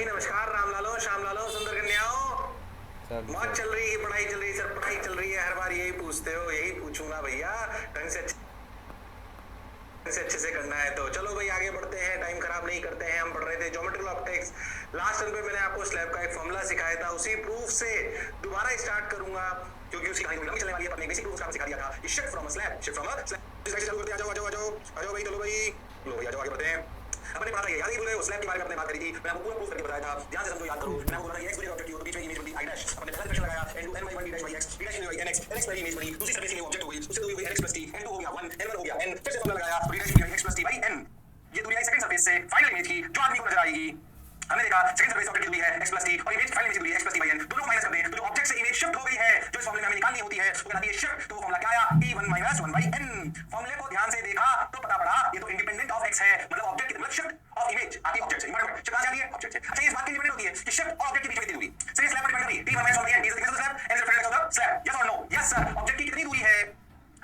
भाई नमस्कार, राम लालो, श्याम लालो, सुंदर कन्याओं। सर मौज चल रही है, पढ़ाई चल रही है सर, पढ़ाई चल रही है। हर बार यही पूछते हो, यही पूछूंगा भैया। ढंग से अच्छे से करना है तो चलो भाई आगे बढ़ते हैं, टाइम खराब नहीं करते हैं। हम पढ़ रहे थे ज्योमेट्रिकल ऑप्टिक्स। लास्ट टाइम पे मैंने आपको स्लैब का एक फॉर्मूला सिखाया था, उसी प्रूफ से दोबारा स्टार्ट करूंगा क्योंकि उसकी कहानी लंबी चलने वाली है। अपने बेसिक प्रूफ सिखा दिया था, shift from a slab, shift from a slab. चलो करते, आ जाओ आ जाओ आ जाओ आ जाओ भाई, चलो भाई, लो भाई आ जाओ, आगे बढ़ते हैं। अपने बात है, याद ही भूले उस स्लैब के बारे में अपने बात करी थी। मैंने आपको पूरा प्रूफ करके बताया था, ध्यान से समझो, याद करो। मैंने आपको बोला ये x बनेगा ऑब्जेक्ट, बीच में इमेज बनी i डैश। अपने पहला इक्वेशन लगाया n2 n by 1 d dash by x, d dash by nx, nx by image बनी। दूसरी सर्फेस के लिए ऑब्जेक्ट हो गई, उससे दूरी हुई nx plus t, n2 हो गया 1, n1 हो गया n। फिर से फॉर्मूला लगाया, d dash by x plus t by n। ये दूरी आई सेकंड सर्फेस से फाइनल इमेज की, जो आदमी को नजर आएगी। हमने देखा सेकंड सर्फेस ऑब्जेक्ट की दूरी है x plus t और इमेज फाइनल इमेज की दूरी है x plus t by n। दोनों को माइनस कर दें तो जो ऑब्जेक्ट से इमेज शिफ्ट हो गई है, जो इस फॉर्मूले में हमें निकालनी होती है, वो कहलाती है शिफ्ट। तो वो फॉर्मूला क्या आया, e1 minus 1 by n। फॉर्मूले को ध्यान से देखा तो पता पड़ा ये तो इंडिपेंडेंट ऑफ x है, मतलब ऑब्जेक्ट मतलब शिफ्ट ऑफ इमेज आती है ऑब्जेक्ट से। इंपॉर्टेंट शिफ्ट कहां से आती है, ऑब्जेक्ट से। अच्छा, इस बात की डिपेंडेंट होती है कि शिफ्ट और ऑब्जेक्ट के बीच में कितनी दूरी, सही स्लैब पर डिपेंड करती है। e1 minus 1 by n is the thickness of slab, n is the front of the slab. Yes और नो? Yes sir. ऑब्जेक्ट की कितनी दूरी है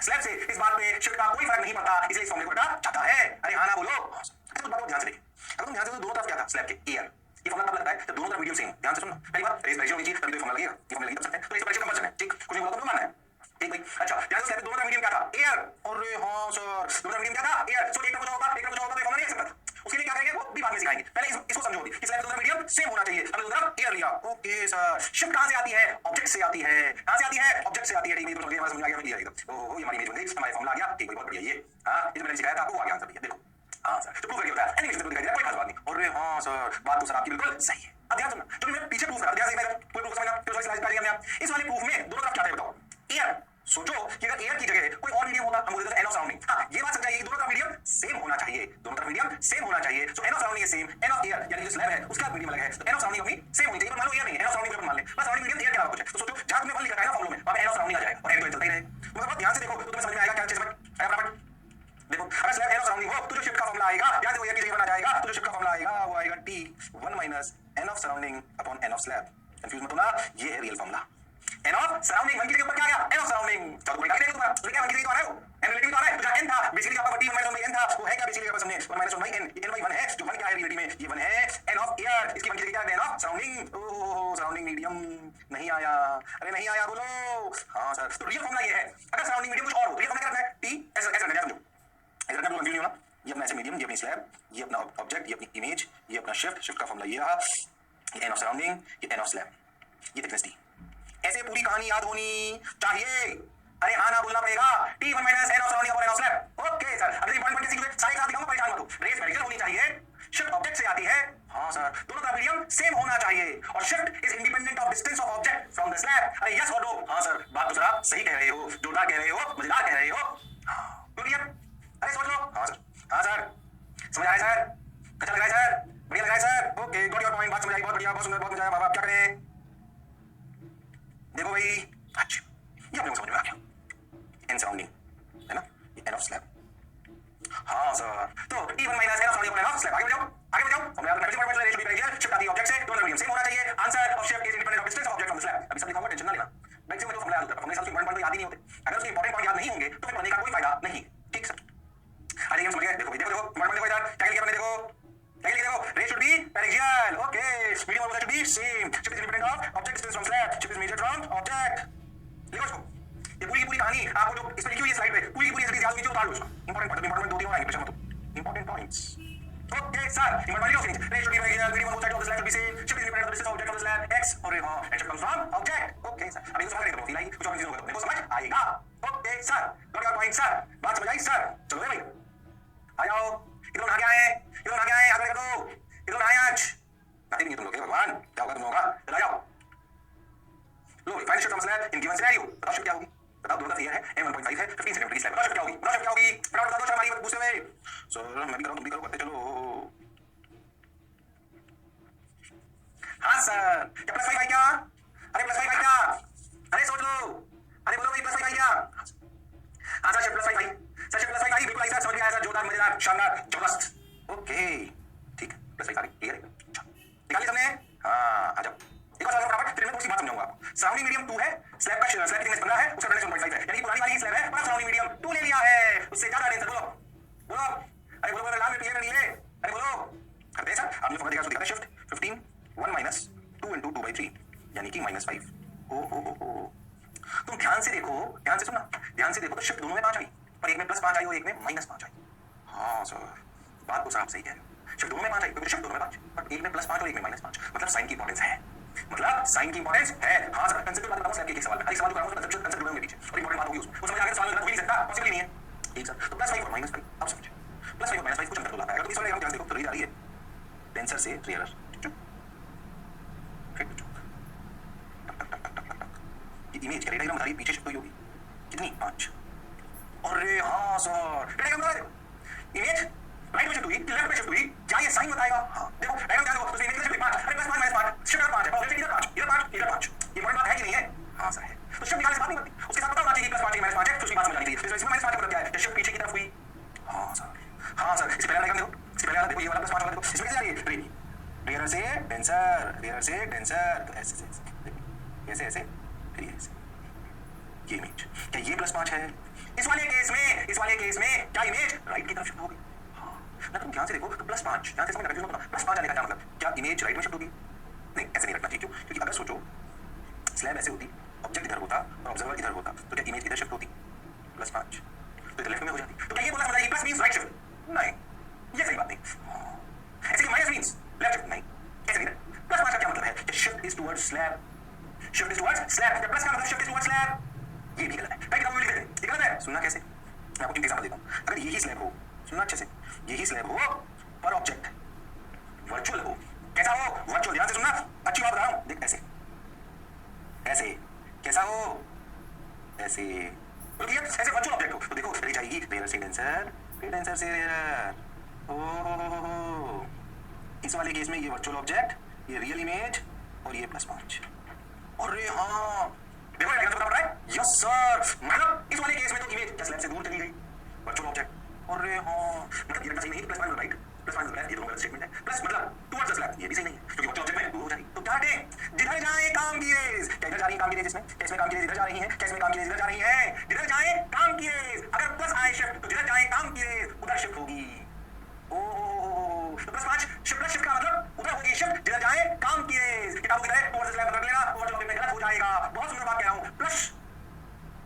स्लैब से, इस बात में शिफ्ट का कोई फर्क नहीं पड़ता, इसलिए इस फॉर्मूले को हटा जाता है। अरे हां ना बोलो। अच्छा, तो बात को ध्यान से देखिए। अगर तुम ध्यान से दोनों तरफ क्या था स्लैब के एयर, ये फॉर्मूला तब लगता है जब दोनों तरफ मीडियम सेम। ध्यान से सुनना, पहली बात रेस रेशियो होनी चाहिए, तभी तो फॉर्मूला लगेगा। ये फॉर्मूला लगी तब सकते हैं, तो इस रेशियो कंपल्सन है, ठीक। कुछ नहीं बोला तो मानना है, ठीक भाई। अच्छा, ध्यान से स्लैब दोनों तरफ मीडियम क्या था, एयर। अरे हां सर, दोनों तरफ मीडियम क्या था, एयर। सो एक तरफ होगा, एक तरफ होगा तो ये फॉर्मूला नहीं आ सकता। उसके लिए क्या करेंगे वो भी बाद में सिखाएंगे, पहले इसको समझो कि स्लैब दोनों मीडियम सेम होना चाहिए। हमने दोनों तरफ एयर लिया, ओके सर। शिफ्ट कहां से आती है, ऑब्जेक्ट से आती है। कहां से आती है, ऑब्जेक्ट से आती है, ठीक है। तो समझ आ गया, समझ आ गया। ओहो, ये हमारी इमेज बन गई, हमारा फॉर्मूला आ गया, ठीक भाई, बहुत बढ़िया। ये हां, ये मैंने सिखाया था आपको, आ गया आंसर भैया, देखो। हां सर, तो प्रूफ करके बताया, एनिमेशन से दिखाई दे रहा है, कोई खास बात नहीं। अरे हां सर, बात तो सर आपकी बिल्कुल सही है। अब ध्यान सुनना, जो मैं पीछे प्रूफ करा, ध्यान से मैं कोई प्रूफ समझना, फिर स्लाइड कर लिया हमने। इस वाले प्रूफ में दोनों तरफ क्या है बताओ, एयर। सोचो कि अगर एयर की जगह कोई और मीडियम होता, हम बोलते थे एन ऑफ सराउंडिंग। हां, ये बात समझाइए कि दोनों तरफ मीडियम सेम होना चाहिए, दोनों तरफ मीडियम सेम होना चाहिए। So N of surrounding is same, N of air यानी जो स्लैब है उसका मीडियम अलग है, तो एन ऑफ सराउंडिंग अपनी सेम होनी चाहिए। पर मान लो एयर नहीं है, एन ऑफ सराउंडिंग अपन मान ले, बस सराउंडिंग मीडियम एयर के अलावा कुछ है। तो सोचो जहां तुमने वन लिखा है ना फॉर्मूला में, वहां पे एन ऑफ सराउंडिंग आ जाएगा और एन तो चलता ही रहे। तो बहुत ध्यान से देखो तो तुम्हें समझ में आएगा क्या चीज में आया फटाफट। देखो, अगर स्लैब एन ऑफ सराउंडिंग हो तो जो शिफ्ट का फॉर्मूला आएगा, ध्यान से वो एयर की जगह बना जाएगा, तो जो शिफ्ट का फॉर्मूला आएगा वो आएगा t1 minus n of surrounding upon n of slab। Confuse मत होना, ये है real formula. n of surrounding one की जगह पर क्या आ गया, n of surrounding। चलो कोई निकाल देगा तुम्हारा, तो क्या वन की जगह तो आ रहा है वो, n रिलेटिव तो आ रहा है। तो जहां n था बेसिकली आपका t1 minus 1 by n था, वो है क्या बेसिकली आपका सामने 1 minus 1 by n, n by 1 है। जो वन क्या है रियलिटी में, ये वन है n of air। इसकी वन की जगह क्या है, n of surrounding। Oh, surrounding medium नहीं आया, अरे नहीं आया बोलो। हां सर, तो रियल फॉर्मूला ये है, अगर सराउंडिंग मीडियम कुछ और हो तो रियल फॉर्मूला क्या रखना है, t ऐसा ऐसा रखना है, समझो ऐसा रखना, कंफ्यूज नहीं होना। ये अपना ऐसे मीडियम, ये अपनी स्लैब, ये अपना ऑब्जेक्ट, ये अपनी इमेज, ये अपना शिफ्ट, शिफ्ट का फॉर्मूला ये रहा, ये n of surrounding, ये n of slab, ये थिकनेस t। ऐसे पूरी कहानी याद होनी चाहिए। अरे हाँ ना बोलना पड़ेगा, t1 minus n of surrounding upon n of slab। Okay sir, अगर इंपॉर्टेंट पॉइंट सीख सारे साथ दिखाऊंगा, परेशान मत हो। रेस वर्टिकल होनी चाहिए, शिफ्ट ऑब्जेक्ट से आती है। हाँ सर, दोनों का मीडियम सेम होना चाहिए और shift is independent of distance of object from the slab. अरे यस और नो? हाँ सर, बात तो सर आप सही कह रहे हो, जोरदार कह रहे हो, मजेदार कह रहे हो। क्लियर? अरे सोच लो। हाँ सर, हाँ सर, समझ आया सर, अच्छा लग रहा है सर, बढ़िया लग रहा है sir. Okay, got your point, बात समझ आई, बहुत बढ़िया, बहुत सुंदर, बहुत मजा आया। बाबा क्या करें, देखो भाई, अच्छा ये अपने को समझ में आ गया, एन सराउंडिंग है ना, ये एन ऑफ स्लैब। हाँ सर, तो e1 minus n of surrounding upon n of slab। आगे बढ़ो, आगे बढ़ो। फॉर्मूला का नेगेटिव पॉइंट रेशियो भी शिफ्ट आती है ऑब्जेक्ट से, दोनों मीडियम सेम होना चाहिए। Answer of shift is independent of distance of object from the slab. अभी सब लिखा हुआ, टेंशन ना लेना। बैक से मुझे फॉर्मूला याद होता है, फॉर्मूले साथ इंपॉर्टेंट पॉइंट याद ही नहीं होते। अगर उसके इंपॉर्टेंट पॉइंट याद नहीं होंगे तो फिर पढ़ने का कोई फायदा नहीं, ठीक सर। अरे ये समझ गए, देखो देखो देखो इंपॉर्टेंट देखो इधर, क्या लिखा मैंने, देखो क्या लिखा, देखो rays should be paraxial. Okay, medium of should be same, shift is independent of object distance from slab, shift is measured from object. लिखो इसको, ये पूरी की पूरी कहानी आपको जो इसमें लिखी हुई है स्लाइड पे, पूरी की पूरी ऐसे याद होनी चाहिए, उतार लो इसको। इंपॉर्टेंट दो तीन और आएंगे, प्रेशर मत लो, important points. Okay sir, important points, rays should be paraxial, medium of side of the slab should be same, shift is independent of distance of object from the slab x। और हां, and shift comes from object. Okay sir, अभी तो समझ गए, तो feel I, कुछ और confusion होगा तो मेरे को समझ आएगा। Okay sir, got your point sir, बात समझ आई सर। चलो भाई आ जाओ, इधर आ गया है, इधर आ गया है, आगे कर दो, इधर आए आज नहीं नहीं, तुम लोग भगवान क्या होगा, तुम लोगों का चला जाओ। लो final shift from slab in given scenario, बताओ शिफ्ट क्या होगी, बताओ। दोनों का क्लियर है, m1.5 है, 15 सेंटीमीटर की स्लैब, बताओ शिफ्ट क्या होगी, बताओ शिफ्ट क्या होगी, फटाफट बता दो, शर्म आ रही है पूछते हुए। सर मैं भी कर रहा हूं, तुम भी करो, करते चलो। हाँ सर, क्या प्लस 5 आई क्या, अरे प्लस 5 आई क्या, अरे सोच लो, अरे बोलो भाई प्लस 5 आई क्या। हाँ सर, शिफ्ट प्लस 5 आई सर, शिफ्ट प्लस 5 आई, बिल्कुल आई सर, समझ में आया सर, जोरदार, मजेदार, शानदार, जबरदस्त। ओके ठीक है, प्लस 5 आ गई, क्लियर है, निकाल लिया सबने। हाँ आ जाओ, एक और सवाल फटाफट, फिर मैं दूसरी बात समझाऊंगा आपको। सराउंडिंग मीडियम 2 है, स्लैब का स्लैब की थिकनेस 15 है, उसका ब्राइटनेस 1.5 है, यानी पुरानी वाली स्लैब है, पर सराउंडिंग मीडियम 2 ले लिया है, उससे ज्यादा आंसर बोलो, बोलो, अरे बोलो, बोलो लाल में पीले में नीले, अरे बोलो, करते हैं सर। आपने फॉर्मूला देखा, शिफ्ट 15 -5। ओ तुम ध्यान से देखो, ध्यान से सुनना, ध्यान से देखो तो शिफ्ट दोनों में 5 आई, पर एक में +5 आई और एक में -5 आई। हाँ सर, बात तो आप सही कह रहे हो, शिफ्ट दोनों में 5 आई क्योंकि शिफ्ट दोनों में 5, बट एक में +5 और एक में -5, मतलब साइन की इंपॉर्टेंस है, मतलब साइन की इंपॉर्टेंस है। हाँ सर, कंसेप्ट बात बताऊं एक सवाल में, हर सवाल को कराऊंगा तो कंसेप्ट जुड़े पीछे और इंपॉर्टेंट बात होगी उसमें, वो समझ आ गया सवाल गलत हो ही नहीं सकता, पॉसिबल ही नहीं है। ठीक सर, तो +5 और -5 आप समझे, +5 और -5 कुछ अंतर तो लाता है। अगर तुम इस वाले ध्यान देखो तो रीड आ रही है टेंसर से रेयर, इमेज का डायग्राम बता रही है पीछे शिफ्ट हुई होगी कितनी 5। अरे हाँ सर, डायग्राम बता रहे इमेज राइट में शिफ्ट हुई लेफ्ट में शिफ्ट हुई, क्या ये साइन बताएगा? हाँ देखो डायग्राम ध्यान दो, तो इमेज में शिफ्ट 5, अरे +5 -5 शिफ्ट 5 है, ऑब्जेक्ट इधर 5 इधर 5 इधर 5, ये पॉइंट बात है कि नहीं है? हाँ सर है, तो शिफ्ट निकालने से बात नहीं बनती, उसके साथ पता होना चाहिए कि +5 -5 है, तो उसकी बात समझ आनी चाहिए। इसमें -5 का मतलब क्या है? शिफ्ट पीछे की तरफ हुई। हाँ सर, हाँ सर, इससे पहले डायग्राम देखो, इससे पहले वाला देखो, ये वाला +5 वाला देखो, इसमें कैसे आ रही है रेयर से टेंसर, रेयर से टेंसर, तो ऐसे ऐसे ऐसे फिर ऐसे, ये इमेज क्या ये +5 है? इस वाले केस में क्या इमेज राइट की तरफ शिफ्ट होगी? हाँ ना, तुम ध्यान से देखो तो +5, ध्यान से समझना, कंफ्यूजन मत होना, +5 आने का क्या मतलब, क्या इमेज राइट में शिफ्ट होगी? नहीं, ऐसे नहीं रखना चाहिए। क्यों? क्योंकि अगर सोचो स्लैब ऐसे होती, ऑब्जेक्ट इधर होता और ऑब्जर्वर इधर होता, तो क्या इमेज किधर शिफ्ट होती? +5, तो इधर लेफ्ट में हो जाती। तो क्या ये बोला समझ आएगी प्लस मींस राइट शिफ्ट? नहीं, ये सही बात नहीं। ऐसे कि माइनस मींस लेफ्ट शिफ्ट? नहीं, ऐसे नहीं। +5 का क्या मतलब है कि shift is towards slab, shift is towards slab, plus का मतलब शिफ्ट इज टुवर्ड्स स्लैब, ये भी गलत है। कई किताबों में लिख देते हैं, ये गलत है। सुनना कैसे, मैं आपको एक एग्जांपल देता हूं। अगर यही स्लैब हो, सुनना अच्छे से, यही स्लैब हो पर ऑब्जेक्ट वर्चुअल हो, कैसा हो? वर्चुअल, ध्यान से सुनना, अच्छी बात बता रहा हूं, देख ऐसे ऐसे, कैसा हो? ऐसे, बोलो भैया ऐसे वर्चुअल ऑब्जेक्ट हो, तो देखो रह जाएगी रेयर से टेंसर, फिर टेंसर से रेयर। ओ इस वाले केस में ये वर्चुअल ऑब्जेक्ट, ये रियल इमेज और ये +5। अरे हाँ देखो ये पता पड़ रहा है? यस सर, मतलब इस वाले केस में तो इमेज क्या स्लैब से दूर चली गई, वर्चुअल ऑब्जेक्ट। अरे हाँ, मतलब ये रखना सही नहीं है, +5 राइट, +5 लेफ्ट, ये दोनों गलत स्टेटमेंट है। प्लस मतलब टुवर्ड्स द स्लैब, ये भी सही नहीं है क्योंकि वर्चुअल ऑब्जेक्ट में दूर हो जाएगी। तो क्या हटे, जिधर जाए काम की रेज, क्या इधर जा रही है काम की रेज, इसमें कैस में काम की रेज इधर जा रही है, कैस में काम की रेज इधर जा रही है, जिधर जाए काम की रेज, अगर प्लस आए शिफ्ट तो जिधर जाए काम की रेज उधर शिफ्ट होगी। तो +5 शिफ्ट का मतलब उधर होगी शिफ्ट, जिधर जाए काम की रेज। किताबों की तरह टुवर्ड्स द स्लैब रख लेना, टुवर्ड्स ऑब्जेक्ट में गलत हो जाएगा। बहुत सुंदर बात कह रहा हूं। Plus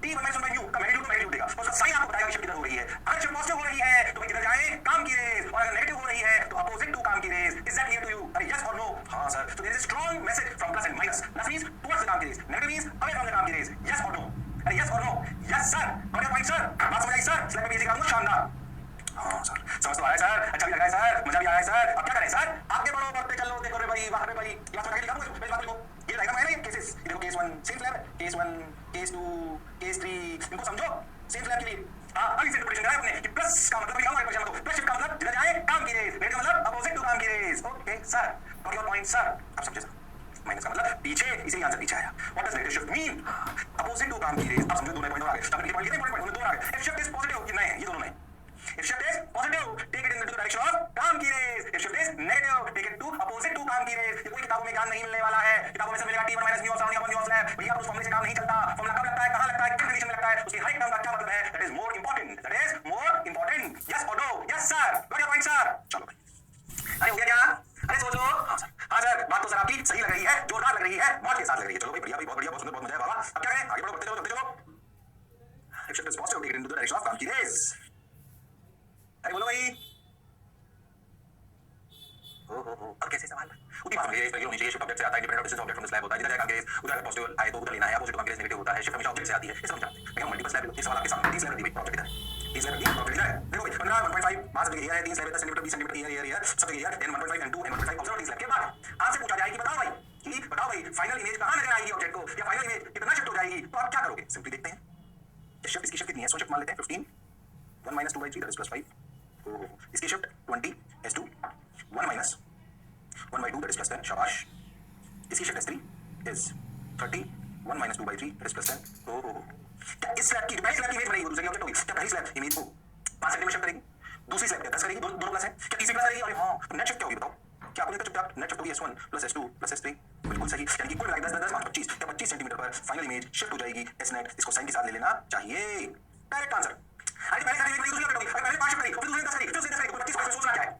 T one minus you का मैग्नीट्यूड देगा, उसका साइन आपको बताएगा शिफ्ट किधर हो रही है। अगर शिफ्ट पॉजिटिव हो रही है तो जिधर जाए काम की रेज, और अगर नेगेटिव हो रही है तो अपोजिट टू काम की rays. Is that clear to you? अरे यस और नो? हां सर, तो there is a strong message from plus and minus. Plus means towards the काम की rays, negative means away from the काम की रेज। यस और नो? अरे यस और no? Yes sir, got your point sir, बात समझ आई सर? स्लाइड में भी दिखा दूंगा, शानदार। हाँ सर, समझ तो आ रहा है सर, अच्छा भी लग रहा है सर, मजा भी आ रहा है सर। अब क्या करें सर? आगे बढ़ो, बढ़ते चलो, देखो रे भाई, वाह रे भाई, क्लास में लिखा दूंगा, पहले बात लिखो। ये डायग्राम है ना, ये केसेस, ये देखो case 1 same slab, case 1 case 2 case 3, इनको समझो सेम स्लैब के लिए। हां अभी से इंटरप्रिटेशन कराया आपने कि प्लस का मतलब लिखा हुआ है क्वेश्चन को, प्लस शिफ्ट का मतलब जिधर जाए काम की रेज, नेगेटिव मतलब अपोजिट टू काम की rays. Okay sir, got your point sir, अब समझे सर? माइनस का मतलब पीछे, इसीलिए आंसर पीछे आया। What does negative shift mean? Opposite to काम की रेज। अब समझो, दोनों पॉइंट आ गए, अब ये पॉइंट कितने पॉइंट आ गए? इफ शिफ्ट इज पॉजिटिव कि नहीं, ये दोनों नहीं। If shift is positive, take it in the direction of काम की raise. If shift is negative, take it to opposite to काम की रेज। ये कोई किताबों में ज्ञान नहीं मिलने वाला है, किताबों में सब मिलेगा T1 minus mu of surrounding upon mu of slab। भैया उस फॉर्मूले से काम नहीं चलता, फॉर्मूला कब लगता है, कहां लगता है, किस कंडीशन में लगता है, उसकी हर एक टर्म का क्या मतलब है, that is more important, that is more important। yes or no? yes sir, got your point sir। चलो भाई, अरे हो गया क्या? अरे सोचो। हाँ सर, हाँ सर, बात तो सर आपकी सही लग रही है, जोरदार लग रही है, मौज के साथ लग रही है। चलो भाई, बढ़िया भाई, बहुत बढ़िया, बहुत सुंदर, बहुत मजा आया बाबा। अब क्या करें, आगे बढ़ो, बढ़ते चलो, बढ़ते चलो। If shift is positive, take it into the direction of काम की रेज। अरे बोलो भाई, अब कैसे सवाल? उतनी बात समझिए, इस तरह होनी चाहिए। शिफ्ट ऑब्जेक्ट से आता है, dependent distance object from the slab होता है, जिधर जाए काम की रेज, उधर पॉजिटिव आए तो उधर लेना है, अपोजिट काम की रेज नेगेटिव होता है। शिफ्ट हमेशा ऑब्जेक्ट से आती है, ये समझ जानते हैं। लेकिन मल्टीपल स्लैब, ये सवाल आपके सामने 3 स्लैब दी हुई, ऑब्जेक्ट इधर है, 3 स्लैब दी, ऑब्जेक्ट इधर है। देखो भाई 15 1.5 वहां से एरिया है, 3 स्लैब 10 सेंटीमीटर 20 सेंटीमीटर एरिया सब area n 1.5 n 2 n 1.5 observe 3 slab के बाद आपसे पूछा जाए कि बताओ भाई फाइनल इमेज कहां नजर आएगी ऑब्जेक्ट को, या फाइनल इमेज कितना शिफ्ट हो जाएगी, तो आप क्या करोगे? सिंपली देखते हैं शिफ्ट, इसकी शिफ्ट कितनी है, सो शिफ्ट मान लेते हैं 15 1 minus 2 by 3 that is plus 5। इसकी shift 20 s2 1 minus 1 by 2 that is plus 10। शाबाश। इसकी shift s3 is 30 1 minus 2 by 3 that is plus 10। क्या इस स्लैब की पहली स्लैब की इमेज बनेगी, दूसरी ऑब्जेक्ट होगी, क्या पहली स्लैब इमेज को 5 सेंटीमीटर शिफ्ट करेगी, दूसरी स्लैब 10 करेगी, दोनों प्लस है, क्या तीसरी प्लस करेगी? अरे हां, तो नेट शिफ्ट क्या होगी बताओ? क्या आपको देखा चुपचाप नेट शिफ्ट होगी s1 plus s2 plus s3, बिल्कुल सही। यानी कि कुल मिलाकर 10 10 25, क्या 25 सेंटीमीटर पर फाइनल इमेज शिफ्ट हो जाएगी s नेट। इसको साइन के साथ ले लेना चाहिए, डायरेक्ट आंसर। अरे पहले सारी इमेज दूसरी ऑब्जेक्ट होगी, अरे पहले 5 शिफ्ट करी, फिर दूसरी 10 करी, फिर दूसरी 10 करी, 25 सोचना क्या है?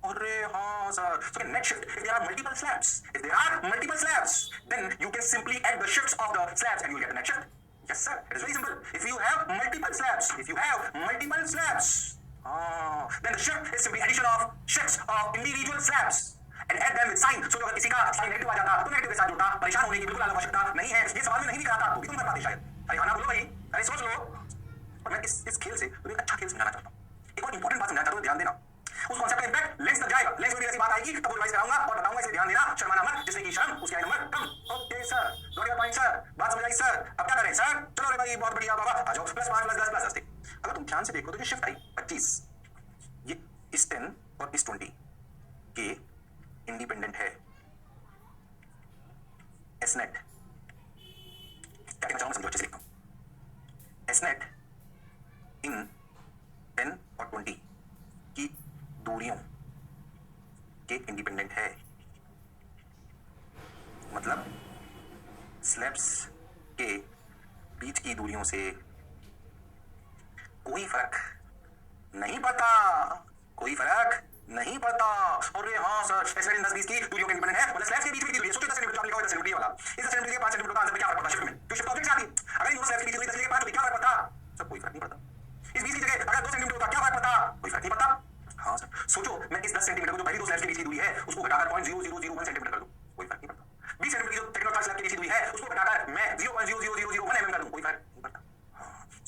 अरे हाँ sir. So in net shift, if there are multiple slabs, then you can simply add the shifts of the slabs and you will get a net shift. Yes sir, it is very simple. If you have multiple slabs, then the shift is simply addition of shifts of individual slabs and add them with sign. So अगर किसी का sign negative आ जाता तो negative के साथ जुड़ता, परेशान होने की बिल्कुल आवश्यकता नहीं है. ये सवाल में नहीं दिख रहा था तो भी तुम कर पाते शायद. अरे खाना बोलो भाई, अरे सोच लो. और मैं इस खेल से तुम्हें अच्छा खेल समझाना चाहता हूँ. एक और इंपॉर्टेंट बात समझाना चाहता हूँ, ध्यान देना. उस कॉन्सेप्ट का इंपैक्ट लेंस तक जाएगा. लेंस में भी ऐसी बात आएगी तब वो रिवाइज कराऊंगा और बताऊंगा, इसलिए ध्यान देना. शर्माना मत, जिसने की शर्म उसकी आई number come. Okay sir, got your point sir, बात समझ आई सर. अब क्या करें सर? चलो रे भाई, बहुत बढ़िया बाबा, आ जाओ. +5 +10 +10. अगर तुम ध्यान से देखो तो जो शिफ्ट आई 25, ये इस 10 और इस 20 के इंडिपेंडेंट है. एस नेट क्या कहना चाहूंगा समझो अच्छे से लिखता हूं. एस नेट इन 10 और 20 की दूरियों के इंडिपेंडेंट है. मतलब स्लैब्स के बीच की दूरियों से कोई फर्क नहीं पड़ता. अरे हाँ सर, एसनेट इन 10-20 की दूरियों के इंडिपेंडेंट है. मतलब स्लैब्स के बीच की दूरी. सोचो 10 सेंटीमीटर आप लिखा हुआ 10 सेंटीमीटर वाला. इस 10 सेंटीमीटर के 5 सेंटीमीटर का आंसर में क्या फर्क पड़ता शिफ्ट में? क्यों शिफ्ट ऑब्जेक्ट से आती है. अगर इन स्लैब्स के बीच की दूरी 10 के 5 होती क्या फर्क पड़ता? सब कोई फर्क नहीं पड़ता. इस 20 की जगह अगर 2 सेंटीमीटर होता क्या फर्क पड़ता? कोई फर्क नहीं पड़ता. हाँ सर, सोचो मैं इस 10 सेंटीमीटर को जो पहली दो स्लैब्स के बीच की दूरी है उसको घटाकर 0.0001 सेंटीमीटर कर दूं, कोई फर्क नहीं पड़ता. 20 सेंटीमीटर की जो सेकंड और थर्ड स्लैब के बीच की दूरी है उसको घटाकर मैं 0.00001 mm कर दूं, कोई फर्क नहीं पड़ता.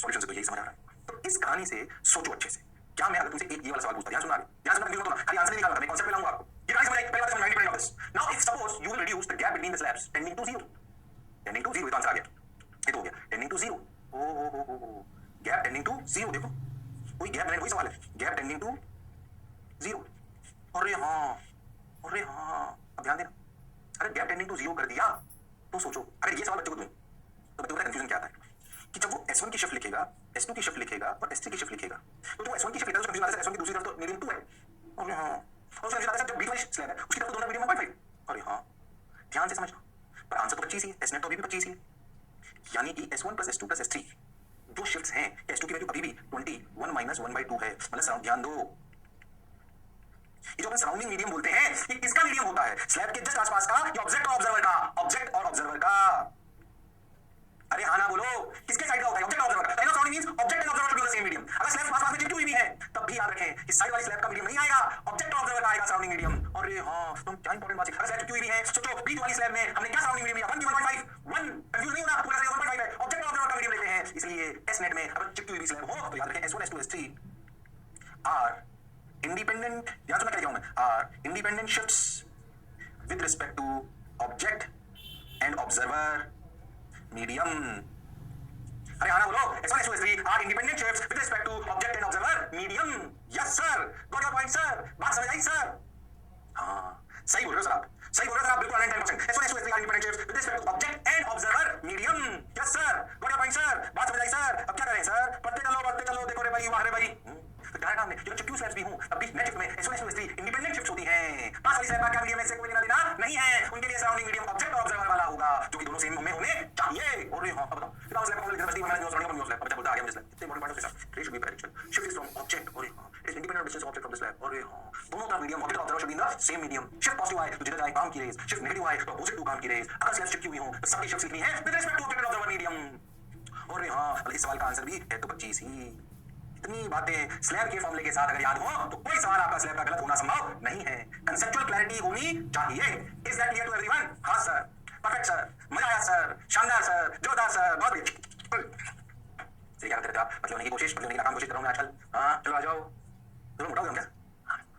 सॉल्यूशन से तो यही समझ आ रहा है. तो इस कहानी से सोचो अच्छे से. क्या मैं अगर तुमसे एक ये वाला सवाल पूछता, ध्यान सुनना, कंफ्यूज मत होना, खाली आंसर नहीं निकालना, मैं कांसेप्ट पे लाऊंगा आपको. ये कहानी समझ आई. पहले बात समझ 90% of this. Now if suppose you will reduce the gap between the slabs tending to 0. ये तो आंसर आ गया. ये तो हो गया टेंडिंग टू 0. ओ गैप टेंडिंग टू 0. देखो कोई गैप नहीं, कोई सवाल है. Gap tending to 0. अरे हाँ, अब ध्यान देना. अरे गैप टेंडिंग टू 0 कर दिया तो सोचो, अगर ये सवाल बच्चों को दूं तो बच्चों का कंफ्यूजन क्या आता है कि जब वो S1 की शिफ्ट लिखेगा, S2 की शिफ्ट लिखेगा और S3 की शिफ्ट लिखेगा तो जो S1 की शिफ्ट लिखा है उसका कंफ्यूजन आता है. S1 की दूसरी तरफ तो मीडियम 2 है. अरे हाँ, और उसका कंफ्यूजन आता है जब बीच वाली स्लैब है उसकी तरफ दोनों मीडियम 1.5. अरे हाँ, ध्यान से समझना. पर आंसर तो 25 ही है. S नेट तो अभी भी 25 ही है. यानी कि S1 + S2 + S3 दो शिफ्ट्स हैं. S2 की वैल्यू अभी भी 21 - 1/2 है. मतलब ध्यान दो, ये जो अपन सराउंडिंग मीडियम बोलते हैं ये किसका मीडियम होता है? स्लैब के जस्ट आसपास का या ऑब्जेक्ट और ऑब्जर्वर का? अरे हाँ ना बोलो, किसके साइड का होता है? ऑब्जेक्ट और ऑब्जर्वर का. N of surrounding means object and observer should be the same medium. अगर स्लैब पास में चिपकी हुई भी है तब भी याद रखें कि साइड वाली स्लैब का मीडियम नहीं आएगा, ऑब्जेक्ट और ऑब्जर्वर का आएगा सराउंडिंग मीडियम. अरे हाँ, तुम क्या इंपॉर्टेंट बात है. अगर स्लैब चिपकी हुई भी है सोचो बीच वाली स्लैब में हमने क्या सराउंडिंग मीडियम लिया? 1 की 1.5. 1 कंफ्यूज नहीं होना, पूरा 1.5 है. ऑब्जेक्ट और ऑब्जर्वर का मीडियम लेते हैं. इसलिए एस नेट में अगर चिपकी हुई भी स्लैब हो तो याद रखें S1 S2 S3 are independent, याद सुना क्या लिखा हूं मैं? are independent shifts with respect to object and observer medium. अरे आना बोलो. S1 S2 S3 are independent shifts with respect to object and observer medium. Yes sir, got your point sir. बात समझ आई सर? हाँ, सही बोल रहे हो सर आप. बिल्कुल 110%. S1 S2 S3 are independent shifts with respect to object and observer medium. Yes sir, got your point sir. बात समझ आई सर? अब क्या करें सर? पढ़ते चलो. देखो रे भाई, वाह रे भाई. डायरेक्ट हमने जो चिपकी स्लैब्स भी हूं तब भी नेट शिफ्ट में S1 S2 S3 independent shifts होती हैं. पास वाली स्लैब का क्या मीडियम है इससे कोई लेना देना नहीं है. उनके लिए सराउंडिंग मीडियम ऑब्जेक्ट और ऑब्जर्वर वाला होगा जो कि दोनों सेम में होने चाहिए. और हां बताओ कितना स्लैब का लिखना है? मैंने जो सराउंडिंग में स्लैब बच्चा बोलता आ गया मुझे स्लैब. इतने important part of this ratio be prediction shift is from object. और हां it is independent distance object from the slab. और हां दोनों का मीडियम ऑब्जेक्ट और observer should be in the same medium. Shift positive आए तो जिधर जाए काम की रेस, शिफ्ट नेगेटिव आए तो अपोजिट टू काम की रेस. अगर स्लैब चिपकी हुई हो तो सबकी शिफ्ट लिखनी है विद रिस्पेक्ट टू ऑब्जेक्ट और ऑब्जर्वर मीडियम. और हां इस सवाल का आंसर भी है तो 25 ही. इतनी बातें स्लैब के फॉर्मूले के साथ अगर याद हो तो कोई सवाल आपका स्लैब का गलत होना संभव नहीं है. कंसेप्चुअल क्लैरिटी होनी चाहिए. Is that clear to everyone? हां सर, परफेक्ट सर, मजा आया सर, शानदार सर, जोरदार सर, बहुत बढ़िया. सही क्या करते आप? मतलब होने की कोशिश, मतलब होने की नाकाम कोशिश कर रहा हूं मैं आजकल. हां चलो आ जाओ. दोनों मोटा हो गया क्या?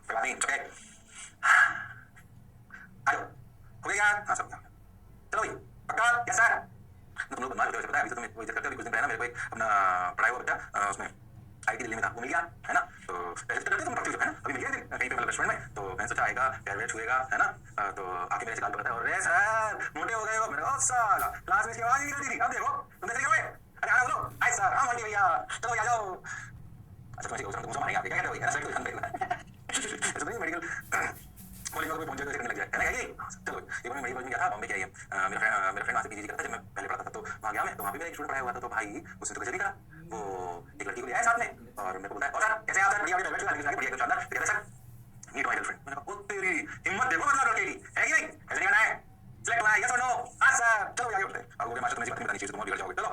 फिर नहीं चुके. आ जाओ, हो गया? हां सब चलो भाई, पक्का? Yes sir. तुम लोग बनवा रहे हो, पता है अभी तो तुम्हें वो इधर करते हो. कुछ दिन पहले मेरे को एक अपना पढ़ाया हुआ बच्चा उसमें आईटी दिल्ली में था, वो मिल गया है ना. तो पहले तो करते तुम पढ़ते हो है ना, अभी मिल गया कहीं पे मतलब रेस्टोरेंट में. तो मैंने सोचा आएगा पैर वैर छुएगा है ना. तो आके मेरे से गाल पकड़ता है, अरे सर मोटे हो गए हो. मैंने कहा साला क्लास में इसकी आवाज ही निकलती थी. अब देखो तुम देख रहे हो. अरे आ बोलो हाय सर. हां मंडी भैया चलो आ जाओ. अच्छा तुम समझ नहीं आते क्या कहते हो यार? सर को ध्यान देना ऐसा नहीं मेडिकल कॉलेज में पहुंच जाए तो करने लग जाए है ना. ये चलो ये मैं मेडिकल में गया था बॉम्बे. क्या है मेरा फ्रेंड वहां से पीजी करता था जब मैं पहले पढ़ता था. तो वहां गया मैं, तो वहां भी मेरा एक स्टूडेंट पढ़ाया हुआ था. तो भाई उसने तो गजब करा. वो एक लड़की को ले आया साथ में और मेरे को बोलता है और सर कैसे आप? सर बढ़िया बढ़िया बैठ चुका लेकिन बढ़िया कुछ अंदर कहता है सर मीट माय गर्लफ्रेंड। मैंने कहा ओ तेरी हिम्मत देखो मतलब लड़के की है कि नहीं, ऐसे नहीं करना है, सिलेक्ट करना है, यस और नो, हां सर, चलो आगे बढ़ते हैं। अब हो गया मास्टर, तुम्हें बात नहीं बतानी चाहिए, तुम और बिगड़ जाओगे, चलो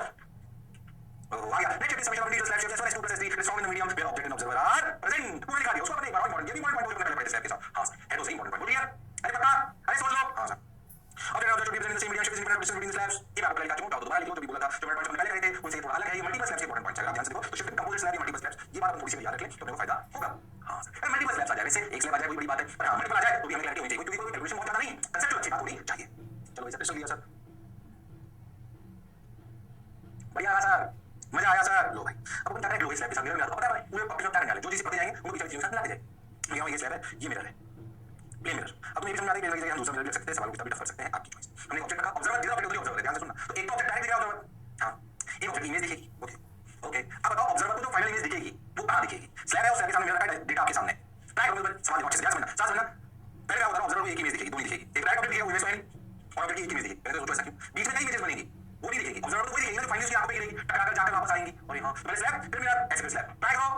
आ गया। Next submission of details slash S1 S2 S3 is found in the medium where object and observer are present। तुमने लिखा दिया उसको, अपने एक बार इंपॉर्टेंट, ये भी इंपॉर्टेंट पॉइंट करना पड़ेगा स्लैब के साथ। हां सर, है तो सही इंपॉर्टेंट पॉइंट, बोलिए अरे पक्का, अरे सोच लो। हां sir, object and object should be present in the same medium, shift is independent of distance between the slabs। ये मैं आपको लिखा चुका हूं, दोबारा लिख लो, जो भी बोला था, जो मैंने पॉइंट्स पहले कहे थे उनसे थोड़ा अलग है, ये मल्टीपल स्लैब्स के इंपॉर्टेंट पॉइंट्स है, आप ध्यान से देखो। तो शिफ्ट कंपोजिट स्लैब या मल्टीपल स्लैब्स, ये बात हम थोड़ी सी याद रख लें तो अपने को फायदा होगा। हां सर, अगर मल्टीपल स्लैब्स आ जाए, वैसे एक स्लैब आ जाए कोई बड़ी बात है, पर हां मल्टीपल आ जाए तो भी हमें क्लैरिटी होनी चाहिए, क्योंकि कोई कैलकुलेशन बहुत ज्यादा नहीं, कंसेप्चुअल अच्छी बात होनी चाहिए। चलो इसे क्वेश्चन लिया सर, बढ़िया रहा सर, मजा आया सर। लो भाई अब अपन क्या करें, लो इस स्लैब के साथ मिरर में आता पता है पूरे पॉकेट में क्या करने वाले, जो चीज पकड़े जाएंगे उनको पीछे पीछे मिलाते जाए। यहाँ ये स्लैब है, ये मिरर है, प्लेन मिरर। अब तुम्हें ये समझ आ रही है कि हम दूसरा मिरर ले सकते हैं, सवाल को कितना भी टफ कर सकते हैं, आपकी चॉइस। हमने ऑब्जेक्ट रखा, ऑब्जर्वर दिया, ऑब्जेक्ट ऑब्जर्वर, ध्यान से सुनना। तो एक तो ऑब्जेक्ट डायरेक्ट दिख रहा है ऑब्जर्वर, हां एक ऑब्जेक्ट इमेज दिखेगी, ओके ओके। अब बताओ ऑब्जर्वर को जो फाइनल इमेज दिखेगी वो कहां दिखेगी, स्लैब है और स्लैब के सामने मिरर रखा है, डेटा आपके सामने, ट्राई करो सवाल अच्छे से ध्यान से समझना, साथ समझना। पहले क्या होता है, ऑब्जर्वर को एक इमेज दिखेगी, दो नहीं दिखेगी, एक राइट ऑब्जेक्ट दिखेगा वो इमेज फाइल और ऑब्जेक्ट की एक इमेज दिखेगी। पहले तो सोचो ऐसा क्यों, बीच में कई इमेजेस बनेगी, वो नहीं दिखेगी, ऑब्जर्वर को वही दिखेगी ना, फाइनल उसकी आंखों पे गिरेगी, टकराकर जाकर वापस आएंगी। और हां तो पहले स्लैब फिर मिरर, ऐसे स्लैब, ट्राई करो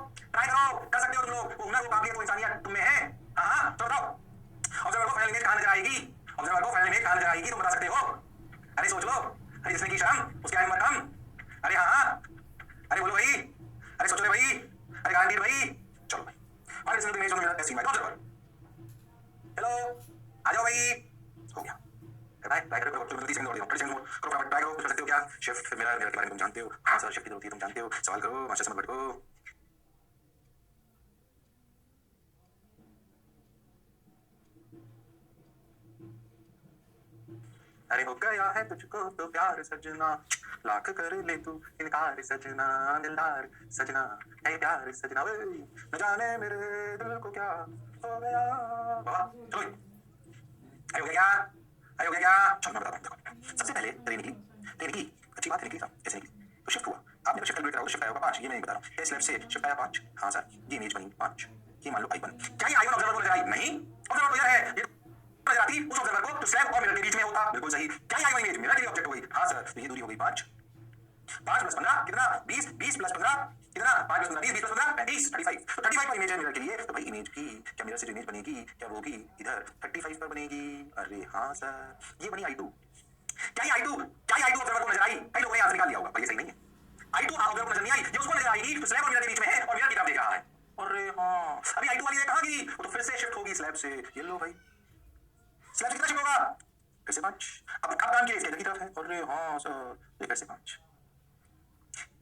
कर सकते हो तुम लोग, वो हुनर वो काबिलियत वो इंसानियत तुम में है। हां हां चलो बताओ ऑब्जर्वर को फाइनल इमेज कहां नजर आएगी, ऑब्जर्वर को फाइनल इमेज कहां नजर आएगी तुम बता सकते हो। अरे सोच लो, अरे जिसने की शर्म उसके आगे मत कम। अरे हां अरे बोलो भाई, अरे सोचो रे भाई, अरे गारंटीड भाई। चलो भाई फाइनल इमेज में मेरा टेस्ट इनवाइट ऑब्जर्वर, हेलो आ जाओ भाई, हो गया। ट्राई करो करो, जल्दी से दौड़ जाओ, सेकंड मोड करो, फटाफट ट्राई करो, कर सकते हो क्या, शिफ्ट फिर मिरर, मिरर के बारे में तुम जानते हो। हां सर शिफ्ट की जरूरत है, तुम जानते हो, सवाल करो मास्टर से मत भटको। अरे हो गया है तुझको तो प्यार सजना, लाख कर ले तू इनकार सजना, दिलदार सजना है प्यार सजना, वे न जाने मेरे दिल को क्या हो गया। वाह चलो अरे हो गया क्या, अरे हो गया क्या, चलो मैं बताता हूँ। देखो सबसे पहले ट्रेन निकली, ट्रेन की अच्छी बात, ट्रेन निकली साहब कैसे निकली, तो शिफ्ट हुआ, आपने शिफ्ट कैलकुलेट करा, शिफ्ट आया होगा 5, ये मैं बता रहा हूँ, इस स्लैब से शिफ्ट आया 5, हाँ सर ये इमेज बनी 5, ये मान लो I1, क्या ये I1 ऑब्जर्वर को नजर आई, नहीं ऑब्जर्वर तो इधर है, ये नजर आती उस ऑब्जर्वर को तो स्लैब और मिरर के बीच में होता, बिल्कुल सही। क्या ये I1 इमेज मिरर के लिए ऑब्जेक्ट हो गई, हाँ सर तो ये दूरी हो गई 5, 5 प्लस 15 कितना 20, 20 प्लस 15 कितना 5 प्लस 15 20, 20 प्लस 15 35, 35 तो 35 पर इमेज है मिरर के लिए, तो भाई इमेज की क्या मिरर से जो इमेज बनेगी क्या वो होगी इधर 35 पर बनेगी। अरे हाँ सर ये बनी I2, क्या ये I2 ऑब्जर्वर को नजर आई, कई लोगों ने आंसर निकाल लिया होगा, पर ये सही नहीं है। I2 ऑब्जर्वर को नजर नहीं आई, ये उसको नजर आएगी तो स्लैब और मिरर के बीच में है और मिरर की तरफ देख रहा है। अरे हाँ अभी I2 वाली कहां गई, वो तो फिर से शिफ्ट होगी स्लैब से, ये लो भाई स्लैब से कितना शिफ्ट होगा, फिर से 5, अब काम की रेस की तरफ है। अरे हाँ सर ये फिर से 5,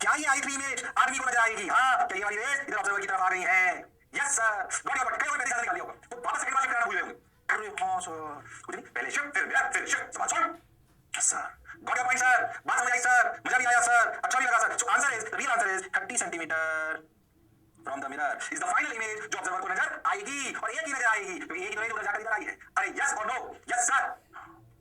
क्या ये I3 इमेज आदमी को नजर आएगी, हाँ क्या ये वाली रेस इधर ऑब्जर्वर की तरफ आ गई है, yes sir got your but, कई लोगों ने निकाल लिया होगा, तो वापस सेकंड बार शिफ्ट करना भूल गए होंगे। अरे हाँ सर कुछ नहीं, पहले शिफ्ट फिर मिरर फिर शिफ्ट, सवाल solve, yes sir got your point sir, बात समझ आई सर, मजा भी आया सर, अच्छा भी लगा sir. So answer is, real answer is 30 centimetre from the mirror is the final image जो ऑब्जर्वर को नजर आएगी, और एक ही नजर आएगी क्योंकि एक ही इमेज उधर जाकर इधर आई है। अरे यस और नो, यस सर।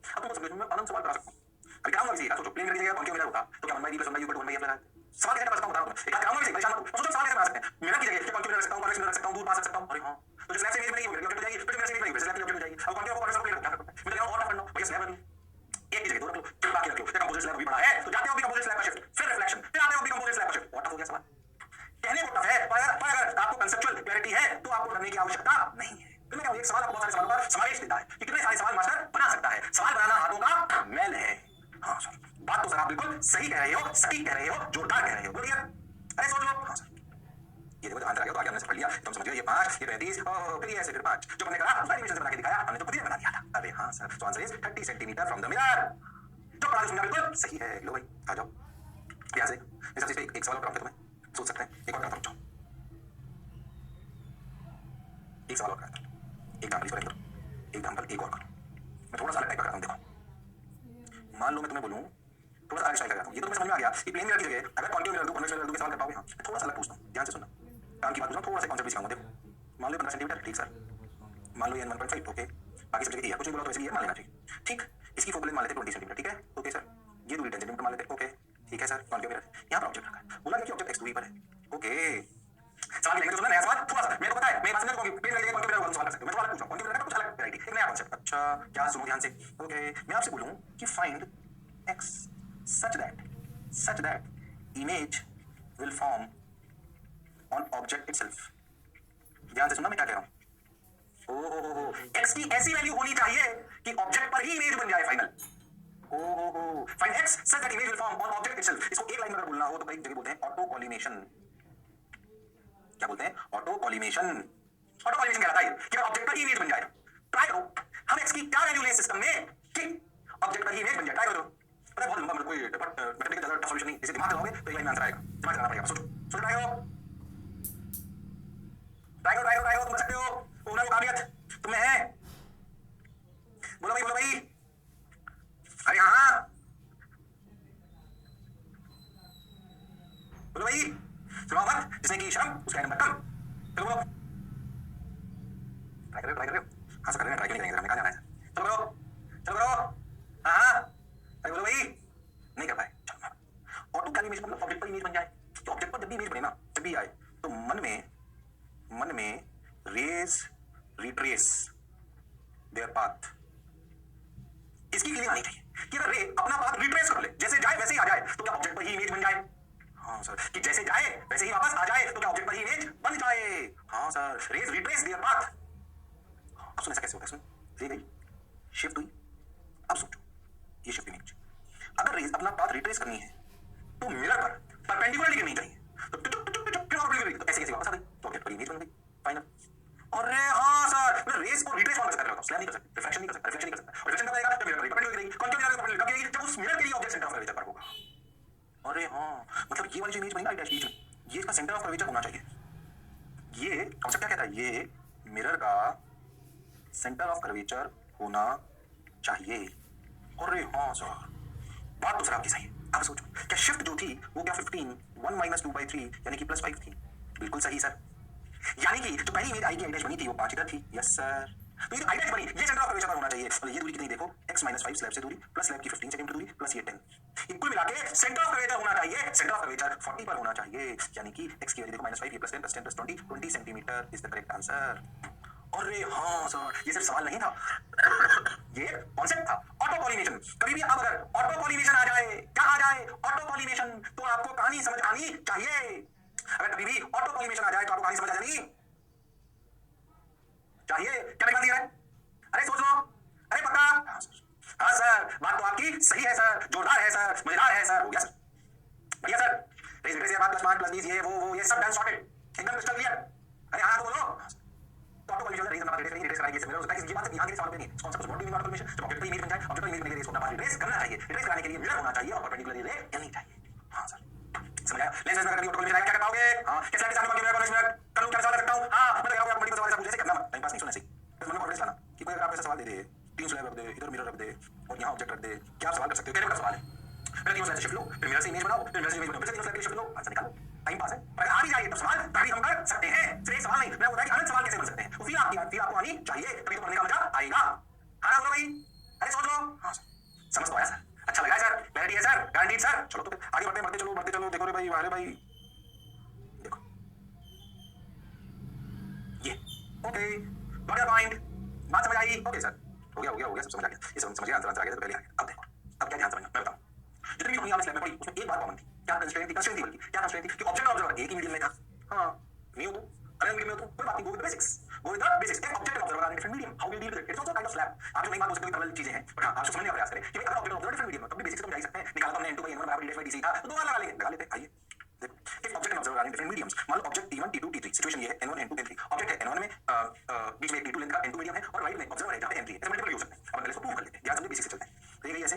अब तुमको समझ में आनंद सवाल करा सकता हूं, अभी कराऊंगा भी सही, सोचो प्लेन मिरर की जगह कॉन्केव मिरर होता तो क्या 1/d + 1/u = 1/f लगा, सवाल कैसे कर सकता हूं बता रहा हूं, एक कराऊंगा भी सही, परेशान मत हो, सोचो सवाल कैसे बना सकते हैं, मिरर की जगह क्या कॉन्केव मिरर रख सकता हूं, कॉन्वेक्स मिरर रख सकता हूं, दूर पास रख सकता हूं। अरे हां तो जो स्लैब से इमेज बनेगी वो मिरर की ऑब्जेक्ट हो जाएगी, फिर मिरर से इमेज बनेगी फिर स्लैब की ऑब्जेक्ट हो जाएगी। अब कॉन्केव को कॉन्वेक्स को प्लेन रखना पड़ता है, मिरर और करना भैया स्लैब एक की जगह दो रख लो, फिर बाकी रख लो, ये कंपोजिट स्लैब भी बड़ा है तो जाते हो भी कंपोजिट स्लैब का शिफ्ट, फिर रिफ्लेक्शन, फिर आते हो भी कंपोजिट स्लैब का शिफ्ट। व्हाट हो गया सवाल, कहने को टफ है पर अगर आपको कंसेप्चुअल क्लैरिटी है तो आपको डरने की आवश्यकता नहीं है। तो मैं एक सवाल आपको बहुत सारे सवालों का समावेश देता है कि कितने सारे सवाल मास्टर बना सकता है, सवाल बनाना हाथों का मैल है। हाँ सर बात तो सर आप बिल्कुल सही कह रहे हो, सटीक कह रहे हो, जोरदार कह रहे हो, बोलिए अरे सोच लो। हाँ सर ये देखो आंसर आ गया तो आगे हमने पढ़ लिया, तुम समझ गए ये 5 ये 35 और फिर ये ऐसे फिर 5, जो हमने कहा उसका एनिमेशन से बना के दिखाया, हमने तो खुद ही बना दिया था। अरे हाँ सर तो answer is 30 centimetre from the mirror, जो पढ़ा समझा बिल्कुल सही है। लो भाई आ जाओ यहां से इस चीज पे एक सवाल और तुम्हें सोच सकते हैं, एक और करता हूं, एक सवाल और करता हूं, एक एग्जांपल इसको रख दो, एग्जांपल एक और करो, मैं थोड़ा सा अलग टाइप का करता हूं। देखो मान लो मैं तुम्हें बोलूं थोड़ा सा अलग स्टाइल करता हूं, ये तो तुम्हें समझ में आ गया कि प्लेन मिरर की जगह अगर कॉन्केव मिरर दो कॉन्वेक्स मिरर दो के सवाल कर पाओगे। हां थोड़ा सा अलग पूछता हूं, ध्यान से सुनना, काम की बात पूछना, थोड़ा सा कॉन्सेप्ट भी सिखाऊंगा। देखो मान लो 15 सेंटीमीटर, ठीक सर, मान लो ये 1.5, ओके, बाकी सब जगह दिया, कुछ नहीं बोला तो ऐसे ही मान लेना चाहिए, ठीक। इसकी फोकल लेंथ मान लेते 20 सेंटीमीटर, ठीक है, ओके सर, ये दूरी 10 सेंटीमीटर मान लेते, ओके ठीक है सर, कॉन्केव मिरर यहां पर ऑब्जेक्ट रखा है, बोला कि ऑब्जेक्ट x दूरी पर है, ओके। सवाल लेंगे तो सुनना, नया सवाल थोड़ा सा मेरे को पता है, मैं बात समझ कहूंगी, प्लेन मिरर कॉन्केव मिरर सवाल कर सकते हो, मैं सवाल पूछ रहा हूं कॉन्केव मिरर का कुछ अलग वैरायटी, एक नया कांसेप्ट। अच्छा क्या सुनो ध्यान से, ओके मैं आपसे बोलूं कि find x such that image will form on object itself, ध्यान से सुनना मैं क्या कह रहा हूं, ओ एक्स की ऐसी वैल्यू होनी चाहिए कि ऑब्जेक्ट पर ही इमेज बन जाए फाइनल। ओ find X such that image will form on object itself. इसको एक लाइन में अगर बोलना हो तो कई जगह बोलते हैं ऑटो कॉलिनेशन। क्या बोलते हैं? ऑटो कॉलिनेशन। ऑटो कॉलिनेशन कहलाता है कि ऑब्जेक्ट पर ही इमेज बन जाए। ट्राई करो, हम एक्स की क्या वैल्यू लें सिस्टम में कि ऑब्जेक्ट पर ही इमेज बन जाए। ट्राई करो। पता है बहुत लंबा, मतलब कोई मैथमेटिकल ज्यादा टफ सॉल्यूशन नहीं, इसे दिमाग लगाओगे तो एक लाइन में आंसर आएगा। दिमाग लगाना पड़ेगा, सोचो सोचो, ट्राई करो ट्राई करो ट्राई करो ट्राई करो, तुम कर सकते हो, हुनर काबिलियत तुम्हें है। बोलो भाई, बोलो भाई। अरे हाँ, बोलो भाई। सुनाओ मत, जिसने की शर्म उसका नंबर कम। चलो बोलो, ट्राई कर रहे हो, ट्राई कर रहे हो। हाँ, सब कर रहे हैं, ट्राई क्यों नहीं करेंगे, हमें कहाँ जाना है। चलो करो, चलो करो। हाँ हाँ, अरे बोलो भाई। नहीं कर पाए, चलो। ऑटो कैलिब्रेशन मतलब ऑब्जेक्ट पर इमेज बन जाए। तो ऑब्जेक्ट पर जब भी इमेज बने ना, जब भी आए तो मन में रेज रिट्रेस देयर पाथ, इसकी फीलिंग आनी चाहिए कि अगर रे अपना पाथ रिट्रेस कर ले, जैसे जाए वैसे ही आ जाए, तो क्या ऑब्जेक्ट पर ही इमेज बन जाए। हाँ सर, कि जैसे जाए वैसे ही वापस आ जाए, तो क्या ऑब्जेक्ट पर ही इमेज बन जाए। हाँ sir, rays retrace their path. अब सुन, ऐसा कैसे होता है? सुन, रे गई, शिफ्ट हुई। अब सोचो, ये शिफ्ट इमेज, अगर रेज अपना पाथ रिट्रेस करनी है तो मिरर पर परपेंडिकुलरली गिरनी चाहिए। तो ऐसे कैसे वापस आ गई, तो ऑब्जेक्ट पर इमेज बन गई फाइनल। अरे हाँ सर, मैं रेस को रिट्रेस कौन कर सकता है? स्लैब नहीं कर सकता, रिफ्लेक्शन नहीं कर सकता, रिफ्लेक्शन नहीं कर सकता। और रिफ्लेक्शन कब आएगा? जब मिरर पर परपेंडिकुलर गिरेगी। कौन क्यों मिरर पर कब गिरेगी? जब उस मिरर के लिए ऑब्जेक्ट सेंटर ऑफ कर्वेचर पर होगा। अरे हाँ, मतलब ये वाली जो इमेज बनी ना आई डैश बीच में, ये इसका सेंटर ऑफ कर्वेचर होना चाहिए। ये कॉन्सेप्ट क्या कहता है? ये मिरर का सेंटर ऑफ कर्वेचर होना चाहिए। अरे हाँ सर, बात तो सर आपकी सही है। अब सोचो, क्या शिफ्ट जो थी वो क्या 15 1 माइनस 2/3 यानी कि +5 थी? बिल्कुल सही सर। यानी कि जो पहली इमेज आई की आई डैश बनी थी वो 5 इधर थी। Yes sir. तो ये आई डैश बनी, ये सेंटर ऑफ कर्वेचर पर होना चाहिए। और ये दूरी कितनी देखो, x - 5 स्लैब से दूरी प्लस स्लैब की 15 सेंटीमीटर दूरी प्लस ये 10, ये कुल मिला के सेंटर ऑफ कर्वेचर होना चाहिए। सेंटर ऑफ कर्वेचर 40 पर होना चाहिए, यानी कि x की वैल्यू देखो -5 ये +10 +10 +20 20 centimetre is the correct answer. अरे हाँ सर, ये सिर्फ सवाल नहीं था, ये कॉन्सेप्ट था, ऑटो कॉलिनेशन। कभी भी अब अगर ऑटो कॉलिनेशन आ जाए, क्या आ जाए? ऑटो कॉलिनेशन, तो आपको कहानी समझ आनी चाहिए। अगर कभी भी ऑटो कॉलिनेशन आ जाए तो आपको कहानी समझ आ जानी चाहिए। क्या निकाल दिया है? अरे सोच लो, अरे पक्का? हाँ सर, बात तो आपकी सही है सर, जोरदार है सर, मजेदार है सर, हो गया सर, बढ़िया सर। रेस रिट्रेस बात प्लस 5 + 20 ये वो ये सब डन सॉर्टेड, एकदम क्रिस्टल क्लियर। अरे हाँ तो बोलो, तो ऑटो कॉलिनेशन रीजन रिट्रेस रिट्रेस कराएंगे इससे मेरा होता है कि ये बात यहां के सवाल पे नहीं, कॉन्सेप्ट कुछ बहुत भी नहीं। ऑटो कॉलिनेशन जब ऑब्जेक्ट पर इमेज बन जाए, ऑब्जेक्ट पर इमेज बन गई, रेस को अपना पाथ रिट्रेस करना चाहिए। रिट्रेस कराने के लिए मिरर होना चाहिए और परपेंडिकुलर रे चलनी चाहिए। हाँ सर, समझ आया। लेंस में अगर ऑटो कॉलिनेशन आए क्या कर पाओगे? हाँ, कैसे आगे सामने बाकी मेरा कॉलेज में करूं, क्या सवाल कर सकता हूं? हाँ, मैं तो आपको मल्टीपल सवाल ऐसा पूछ ऐसे करना, टाइम पास नहीं, सुनना सही। बस मन में कॉन्फिडेंस लाना कि कोई अगर आपको ऐसा सवाल दे दे, 3 स्लैब रख दे, इधर मिरर रख दे और यहां ऑब्जेक्ट रख दे, क्या आप सवाल कर सकते हो? कैसे का सवाल है? पहले 3 स्लैब से शिफ्ट लो, फिर मिरर से इमेज बनाओ, फिर मिरर से इमेज बनाओ, फिर 3 स्लैब के लिए शिफ्ट लो, आंसर निकालो। टाइम पास है, पर आ भी जाए तो सवाल तभी हम कर सकते हैं। सिर्फ एक सवाल नहीं, मैं बताया कि अनंत सवाल कैसे बन सकते हैं, तो फिर आपको आनी चाहिए, तभी तो पढ़ने का मजा आएगा। हाँ बोलो भाई, अरे सोच लो। हाँ सर, समझ तो आया सर, अच्छा लगा सर, क्लैरिटी है सर, गारंटीड सर। चलो तो फिर आगे बढ़ते चलो, देखो रे भाई, अरे भाई देखो ये, ओके गॉट योर पॉइंट, बात समझ आई? ओके सर, हो गया, सब समझ आ गया, ये सब समझ गया, आंसर आ गया तो पहले आ गया। अब देखो, अब क्या ध्यान समझना, मैं बताऊं। जितनी भी दुनिया में स्लैब में पड़ी उसमें एक बात कॉमन थी, क्या कंस्ट्रेंट थी? कंस्ट्रेंट थी, बल्कि क्या कंस्ट्रेंट थी कि ऑब्जेक्ट और ऑब्जर्वर एक ही मीडियम में था। हाँ, नहीं हो तो अलग मीडियम में हो तो कोई बात नहीं, go with the basics, go with the basics. एक ऑब्जेक्ट और observer are in different medium, how will deal with it? It's also kind of slab. आप जो नई बात हो सकती है, पैरेलल चीजें हैं, बट हां आप समझने का प्रयास करें कि अगर ऑब्जेक्ट और ऑब्जर्वर डिफरेंट मीडियम में, तब भी बेसिक्स तो हम जा ही सकते हैं। निकाला तो हमने n2/n1 बराबर d/dt था, तो दो लगा लेते। आइए देखो, if object and observer are in different mediums, मान लो object t1 t2 t3, situation ये है n1 n2 n3। ऑब्जेक्ट है n1 में, बीच में एक t2 लेंथ का n2 मीडियम है, और राइट में ऑब्जर्वर है जहां पे n3 है। ऐसे मल्टीपल यूज सकते हैं, अब पहले इसको प्रूव कर लेते हैं, ध्यान समझिए, बेसिक से चलते हैं। तो ये ऐसे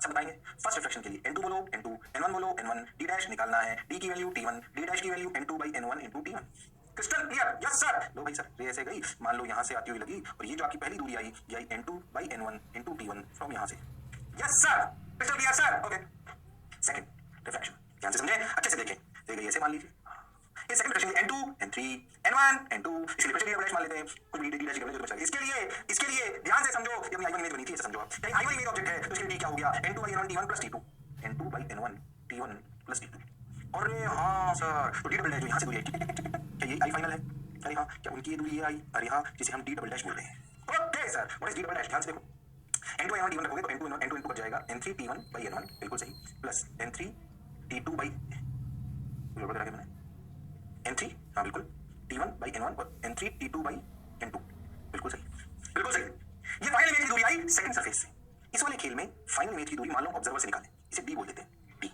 सब बताएंगे। फर्स्ट रिफ्लेक्शन के लिए n2 बोलो n2, n1 बोलो n1, d डैश निकालना है, d की वैल्यू t1, d डैश की value n2/n1 * t1। Crystal clear? Yes sir. लो भाई सर, ये ऐसे गई, मान लो यहां से आती हुई लगी, और ये जो आपकी पहली दूरी आई, ये आई n2/n1 * t1 फ्रॉम यहां से। Yes sir, crystal clear sir. Okay, second reflection ध्यान से समझे, अच्छे से देखें। ये गई ऐसे, मान लीजिए ये second reflection n2 n3 n1 n2, इसलिए रिफ्लेक्शन डैश मान लेते हैं, कुछ भी d डैश की वैल्यू इसके लिए ध्यान से समझो, ये अपनी i1 इमेज बनी थी, ऐसे समझो आप। यानी i1 इमेज ऑब्जेक्ट है, तो इसके लिए d क्या हो गया? n2/n1 t1 + t2, n2/n1 t1 + t2। अरे हाँ सर, तो d डबल डैश जो यहां से दूरी आई, क्या ये i फाइनल है? अरे हाँ, क्या उनकी ये दूरी है i? अरे हाँ, जिसे हम d डबल डैश बोल रहे हैं। Okay sir, what is d double dash? ध्यान से देखो, n2/n1 t1 रखोगे तो n2 इनटू बच जाएगा n3 t1/n1, बिल्कुल सही, प्लस n3 t2 गड़बड़ करा के मैंने, n3, हाँ बिल्कुल, t1/n1 और n3 t2/n2, बिल्कुल सही, बिल्कुल सही। ये फाइनल इमेज की दूरी आई सेकंड सरफेस से। इस वाले खेल में फाइनल इमेज की दूरी मान लो ऑब्जर्वर से निकालें, इसे डी बोल देते हैं, डी।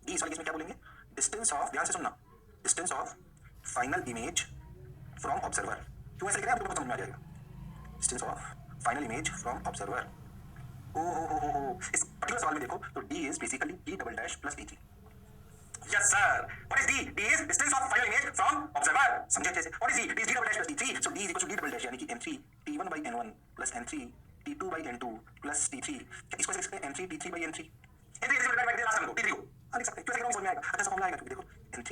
डी इस वाले केस में क्या बोलेंगे? डिस्टेंस ऑफ, ध्यान से सुनना, distance of final image from observer. क्यों ऐसे लिख रहे हैं आपको समझ में आ जाएगा। Distance of final image from observer. ओ इस पर्टिकुलर सवाल में देखो तो D is basically D double dash plus D three. Yes, sir. What is D? D is distance of final image from observer. समझे अच्छे से? What is D? D is D double dash plus D3. So D is equal to D double dash यानी कि M3 T1 by N1 plus N3 T2 by N2 plus T3. क्या इसको लिख सकते हैं M3 T3 by N3? N3 इसे divide करके last हमको T3 को लिख सकते हैं। क्यों ऐसे समझ में आएगा? अच्छा फॉर्मूला आएगा क्योंकि देखो N3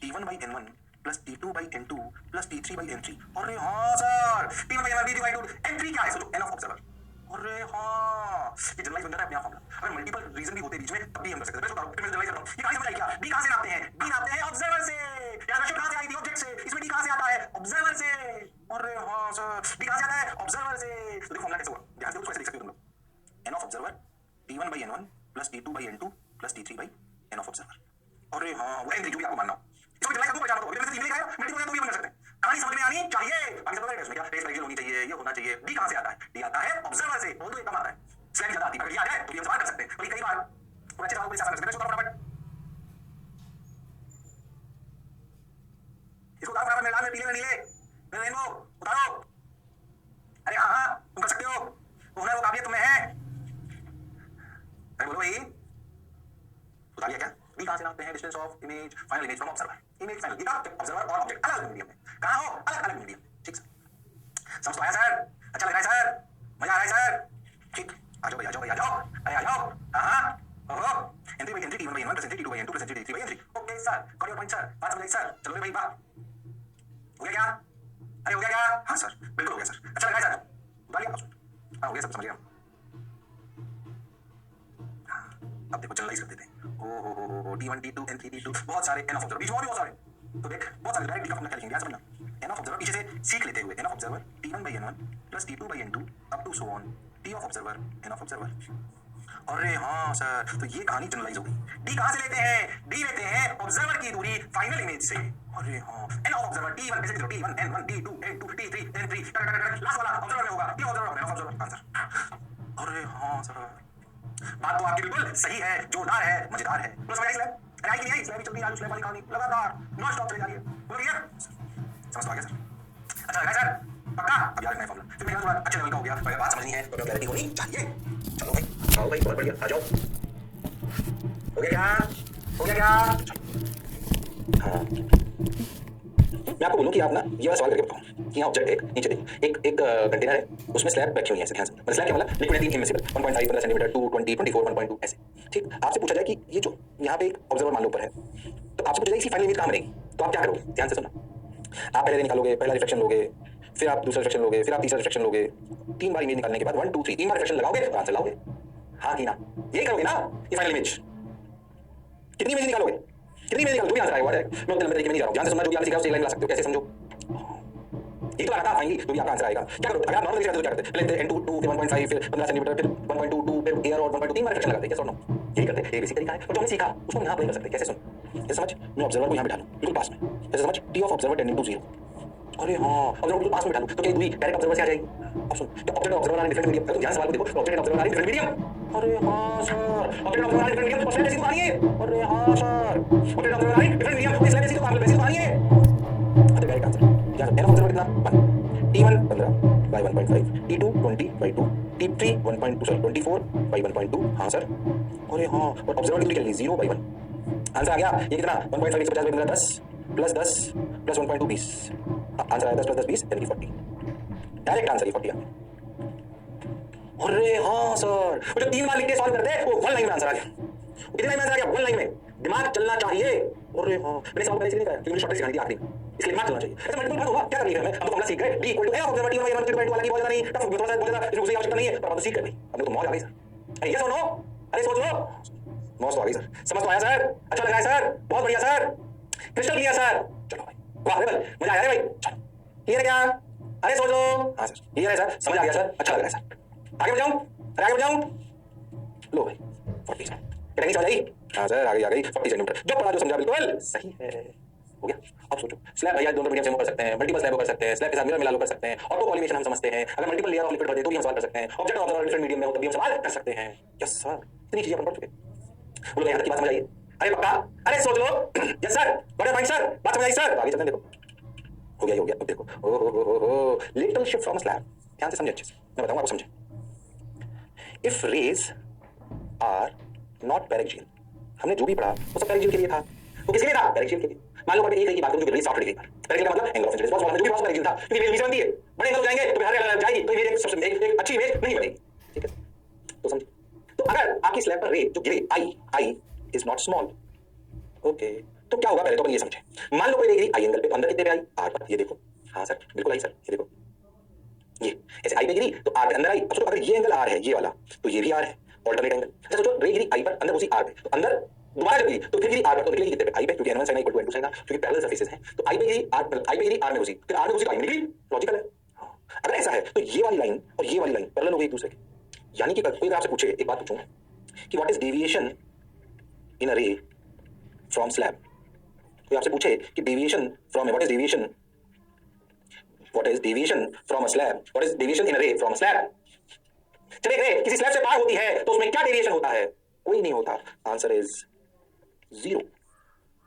T1 by N1 plus T2 by N2 plus T3 by N3। अरे हाँ sir, T1 by N1 T2 by N2 N3 क्या है? सोचो N of observer। अरे हाँ, ये जनरलाइज बन जाता है अपने आप फॉर्मूला। अगर मल्टीपल रीजन भी होते बीच में तब भी हम कर सकते हैं। मैं जनरलाइज कर रहा हूँ। ये कहां से समझ आई क्या? डी कहां से नापते हैं? डी नापते हैं ऑब्जर्वर से। यार रशियन कहां से आई थी? ऑब्जेक्ट से। इसमें डी कहां से आता है? ऑब्जर्वर से। अरे हाँ सर, डी कहां से आता है? ऑब्जर्वर से। तो देखो फॉर्मूला कैसे हुआ, ध्यान से उसको कैसे लिख सकते हो तुम लोग। n of observer t1 by n1 plus t2 by n2 plus t3 by n of observer. अरे हाँ, वो n जो भी आपको मानना हो। इसको जनरलाइज कर दो, परेशान मत हो। अभी मैंने ईमेल लिखा है, मल्टीपल तो भी बन सकते हैं। कहानी समझ में आनी चाहिए। बाकी सब इसमें क्या टेस्ट वैल्यू होनी चाहिए, ये होना चाहिए। डी कहां से आता है? डी आता है ऑब्जर्वर से। वो तो एकदम आता है। स्लाइड ज्यादा आती है, अगर ये आ जाए तो ये हम सवाल कर सकते हैं। कई बार और अच्छे सवाल को आसान कर सकते हैं। इसको फटाफट इसको उतारो, फटाफट मेरे लाल में, पीले में, नीले में, रेनबो उतारो। अरे हाँ हाँ, तुम कर सकते हो। वो हुनर, वो काबिलियत तुम्हें है। अरे बोलो भाई, उतार लिया क्या? डी कहां से नापते हैं? Distance of image final image from observer. Image final, ये ऑब्जर्वर और ऑब्जेक्ट अलग अलग मीडियम में कहां हो? अलग अलग मीडियम। ठीक सर, समझ तो आया सर? अच्छा लग रहा है सर? मजा आ रहा है सर? ठीक, आ जाओ भाई, आ जाओ भाई, आ जाओ। अरे आ जाओ। हाँ ओहो, N3 by N3 T1 by N1 plus N3 T2 by N2 plus N3 T3 by N3। Okay sir, got your point sir. बात समझ आई सर? चलो भाई बात हो गया क्या? अरे हो गया क्या? हाँ सर, बिल्कुल हो गया सर। अच्छा लगा सर? उतार लिया? हाँ हो गया, सब समझ गया। अब देखो जनरलाइज कर देते हैं। ओ T1 T2 N3 T2 बहुत सारे n ऑफ ऑब्जर्वर, बीच में और भी बहुत सारे। तो देख बहुत सारे, डायरेक्ट डी का फॉर्मूला क्या लिखेंगे? याद समझना, n ऑफ ऑब्जर्वर पीछे से सीख लेते हुए n of observer T1 by N1 plus T2 by N2 up to so on T of observer n of observer. अरे हाँ सर, तो ये कहानी जनरलाइज हो गई। डी कहां से लेते हैं? डी लेते हैं ऑब्जर्वर की दूरी फाइनल इमेज से। अरे हाँ, n ऑफ ऑब्जर्वर T1 कैसे लिखो? T1 N1 T2 N2 T3 N3 last वाला ऑब्जर्वर में होगा। T observer n of observer answer. अरे हाँ सर, बात तो आपकी बिल्कुल सही है, जोरदार है, मजेदार है। समझ आई स्लैब? अरे आई कि नहीं आई? स्लैब चल रही है, स्लैब वाली कहानी लगातार नॉन स्टॉप चली जा रही है। बोलो भैया, समझ तो आ गया सर? अच्छा लगा सर? पक्का? अब याद रखना है फॉर्मूला। फिर मेरा थोड़ा अच्छे लेवल का हो गया, तो अगर बात समझनी है तो क्लैरिटी होनी चाहिए। चलो भाई, आओ भाई, बहुत बढ़िया, आ जाओ। हो गया क्या? हो गया क्या? हाँ, मैं आपको बोलूं कि आप ना ये वाला सवाल करके बताओ कि यहाँ ऑब्जेक्ट एक नीचे देखो, एक कंटेनर है, उसमें स्लैब रखी हुई है ऐसे ध्यान से। मतलब स्लैब क्या मतलब? लिक्विड है 3 इमिसिबल 1.5 15 सेंटीमीटर 2 20 24 1.2 ऐसे। ठीक, आपसे पूछा जाए कि ये जो यहाँ पे एक ऑब्जर्वर मान लो ऊपर है, तो आपसे पूछा जाए इसकी फाइनल इमेज कहाँ बनेगी, तो आप क्या करोगे? ध्यान से सुनना। आप पहले निकालोगे, पहला रिफ्लेक्शन लोगे, फिर आप दूसरा रिफ्लेक्शन लोगे, फिर आप तीसरा रिफ्लेक्शन लोगे। 3 बार इमेज निकालने के बाद 1 2 3 3 बार रिफ्लेक्शन लगाओगे तो आंसर लाओगे। हाँ कि ना? ये करोगे ना? ये फाइनल इमेज कितनी इमेज निकालोगे? कितनी इमेज निकालोगे? जो भी आंसर आएगा मैं उतने तरीके में नहीं जा रहा हूँ। ध्यान से सुनना, जो भी आंसर सीखा उसे लाइन ला सकते हो। कैसे समझो? ये तो लगातार आएंगी, जो भी आपका आंसर आएगा। क्या करोगे? अगर आप नॉर्मल तो क्या करते? पहले N2 2 फिर 1.5 फिर 15 सेंटीमीटर फिर 1.2 2 फिर एयर और 1.2 3 बार रिफ्लेक्शन लगाते हैं। कैसे सुनो? यही करते हैं, ये बेसिक तरीका है। और जो हमने सीखा उसको हम यहाँ अप्लाई कर सकते हैं। कैसे सुन? जैसे समझ, मैं ऑब्जर्वर को यहाँ बिठा लूँ बिल्कुल पास में। जैसे समझ T of observer tending to 0। अरे हाँ, ऑब्जर्वर बिल्कुल पास में बिठा लूँ तो क्या दूरी डायरेक्ट ऑब्जर्वर से आ जाएगी? अब सुन, तो object observer are different medium. तुम ध्यान से सवाल को देखो, object observer are different medium. अरे हाँ sir, object observer are different medium तो स्लैब जैसी तो है। अरे हाँ sir, object observer are different medium तो स्लैब जैसी तो है। अब डायरेक्ट आंसर क्या है? n ऑब्जर्वर कितना? 1 T1 15 by 1.5 T2 20 by 2 T3 1.2 sorry 24 by 1.2। हाँ सर, अरे हाँ, और ऑब्जर्वर की दूरी क्या? 0 by 1। आंसर आ गया। ये कितना? 1.5 150 by 15 10 प्लस 10 प्लस 1.2 20। आंसर आया 10 प्लस 10 20 यानी 40। डायरेक्ट आंसर ये 40 आ गया। अरे हाँ सर, वो जो 3 बार लिख के सॉल्व करते हैं वो 1 लाइन में आंसर आ गया। कितने लाइन में आंसर आ गया? 1 लाइन में। दिमाग चलना चाहिए। अरे हाँ, मैंने सवाल पहले से नहीं कहा क्योंकि शॉर्टेज सिखानी थी आखिरी में, इसलिए दिमाग चलना चाहिए। ऐसे मल्टीपल बात होगा, क्या करनी है हमें? हम तो फॉर्मूला सीख गए। D equal to A observer T1 by N1 T2 by N2 वाला की बहुत ज्यादा नहीं, टफ थोड़ा सा बहुत ज्यादा इसमें कोई आवश्यकता नहीं है, पर हम तो सीख गए भाई। अब तो मौज आ गई सर। अरे ये सुनो, अरे सोच लो, मौज तो आ गई सर। समझ तो आया सर? अच्छा लगा है सर? बहुत बढ़िया सर, क्रिस्टल क्लियर सर। चलो भाई, वाह रे, मजा आया भाई। चलो ये क्या? अरे सोच लो। हाँ सर, ये है सर, समझ आ गया सर, अच्छा लग रहा है सर। आगे बढ़ाऊं? अरे आगे बढ़ाऊं? लो भाई 40 कटिंग समझ आई? हाँ सर, आगे आ गई 40 सेंटीमीटर। जो पढ़ा जो समझा बिल्कुल सही है। हो गया। अब सोचो स्लैब भैया दोनों मीडियम से मूव कर सकते हैं, मल्टीपल स्लैब कर सकते हैं, स्लैब के साथ मिरर मिला लो कर सकते हैं, ऑटो कॉलिमेशन हम समझते हैं, अगर मल्टीपल लेयर ऑफ लिक्विड भर दे तो भी हम सवाल कर सकते हैं, ऑब्जेक्ट ऑब्जर्वर डिफरेंट मीडियम में हो तब भी हम सवाल कर सकते हैं। यस सर, इतनी चीजें अपन पढ़ चुके। बोलो यहाँ तक की बात समझ आई? अरे पक्का? अरे सोच लो। Yes sir, got your point sir, बात समझ आई सर। आगे चलते हैं, देखो हो गया, हो गया। अब देखो ओ लिटिल शिफ्ट फ्रॉम स्लैब, ध्यान से समझे अच्छे से, मैं बताऊंगा आपको समझे। इफ रेज आर नॉट पेरिक्जियल, हमने जो भी पढ़ा वो सब पेरिक्जियल के लिए था। वो किसके लिए था? पेरिक्जियल के लिए। मान लो मैं एक की बात करूं जो रेज सॉफ्ट गई पर पेरिक्जियल का मतलब एंगल ऑफ इंसिडेंस बहुत वाला जो भी बहुत पेरिक्जियल था, क्योंकि इमेज बनती है, बड़े एंगल हो जाएंगे तो हर एंगल जाएगी तो इमेज सबसे एक अच्छी इमेज नहीं बनेगी। ठीक है, तो समझे। तो अगर आपकी स्लैब पर रे जो गिरे I is not small, okay, तो क्या होगा पहले तो अपन ये समझे। मान लो कोई रे गिरी आई एंगल पे, तो अंदर कितने पे आई? आर पर। ये देखो, हाँ सर बिल्कुल आई सर, ये देखो, ये ऐसे आई पे गिरी तो आर पे अंदर आई। अब सोचो अगर ये एंगल आर है ये वाला, तो ये भी आर है, ऑल्टरनेट एंगल। अच्छा सोचो रे गिरी आई पर, अंदर उसी आर पे, तो अंदर दोबारा जब गिरी तो फिर गिरी आर पर, तो निकलेगी कितने पे? आई पे, क्योंकि n1 sin i = n2 sin r, क्योंकि पैरेलल सरफेसेस हैं। तो आई पे गिरी आर, आई पे गिरी आर में घुसी, फिर आर में घुसी तो आई में निकली, लॉजिकल है। अगर ऐसा है तो ये वाली लाइन और ये वाली लाइन पैरेलल हो गई एक दूसरे के। यानी कि कोई आपसे पूछे, एक बात पूछूं कि what is deviation in a ray from slab, कोई आपसे पूछे कि deviation from, what is deviation, what is deviation from a slab, what is deviation in a ray from a slab. चले गए किसी स्लैब से पार होती है तो उसमें क्या डेविएशन होता है? कोई नहीं होता। Answer is zero,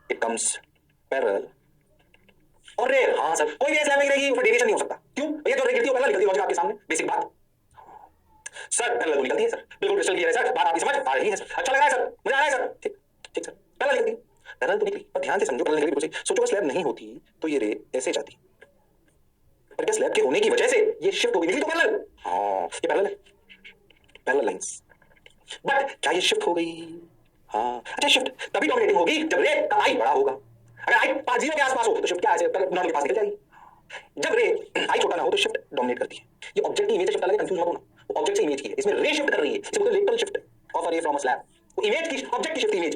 it comes parallel और रेयर। हाँ सर, कोई भी स्लैब में गिरेगी उसमें डेविएशन नहीं हो सकता। क्यों? भैया जो रे गिरती है पैरेलल निकलती है, लॉजिक आपके सामने, बेसिक बात। सर पैरेलल निकलती है सर, बिल्कुल क्रिस्टल क्लियर है सर, बात आपकी समझ आ रही है सर, अच्छा लग रहा है सर, मजा आ रहा है सर। ठीक ठीक सर, पैरेलल निकलती, पैरेलल तो निकली, पर ध्यान से समझो पैरेलल निकली बिल्कुल सही। सोचो स्लैब नहीं होती तो ये रे ऐसे जाती, पर क्या स्लैब के होने की वजह से ये शिफ्ट हो गई, निकली तो पैरेलल। हाँ ये पैरेलल है, पैरेलल लाइंस। बट क्या ये शिफ्ट हो गई? हाँ। अच्छा शिफ्ट तभी डोमिनेटिंग होगी जब रे का आई बड़ा होगा। अगर आई 0 के आसपास हो तो शिफ्ट क्या ऐसे नॉर्मल के पास निकल जाएगी। जब रे आई छोटा ना हो तो शिफ्ट डोमिनेट करती है। ये ऑब्जेक्ट की इमेज से शिफ्ट अलग है, कंफ्यूज मत होना। वो ऑब्जेक्ट से इमेज की है, इसमें रे शिफ्ट कर रही है, इसे बोलते हैं lateral shift of a ray from a slab. वो इमेज की, ऑब्जेक्ट की शिफ्ट, इमेज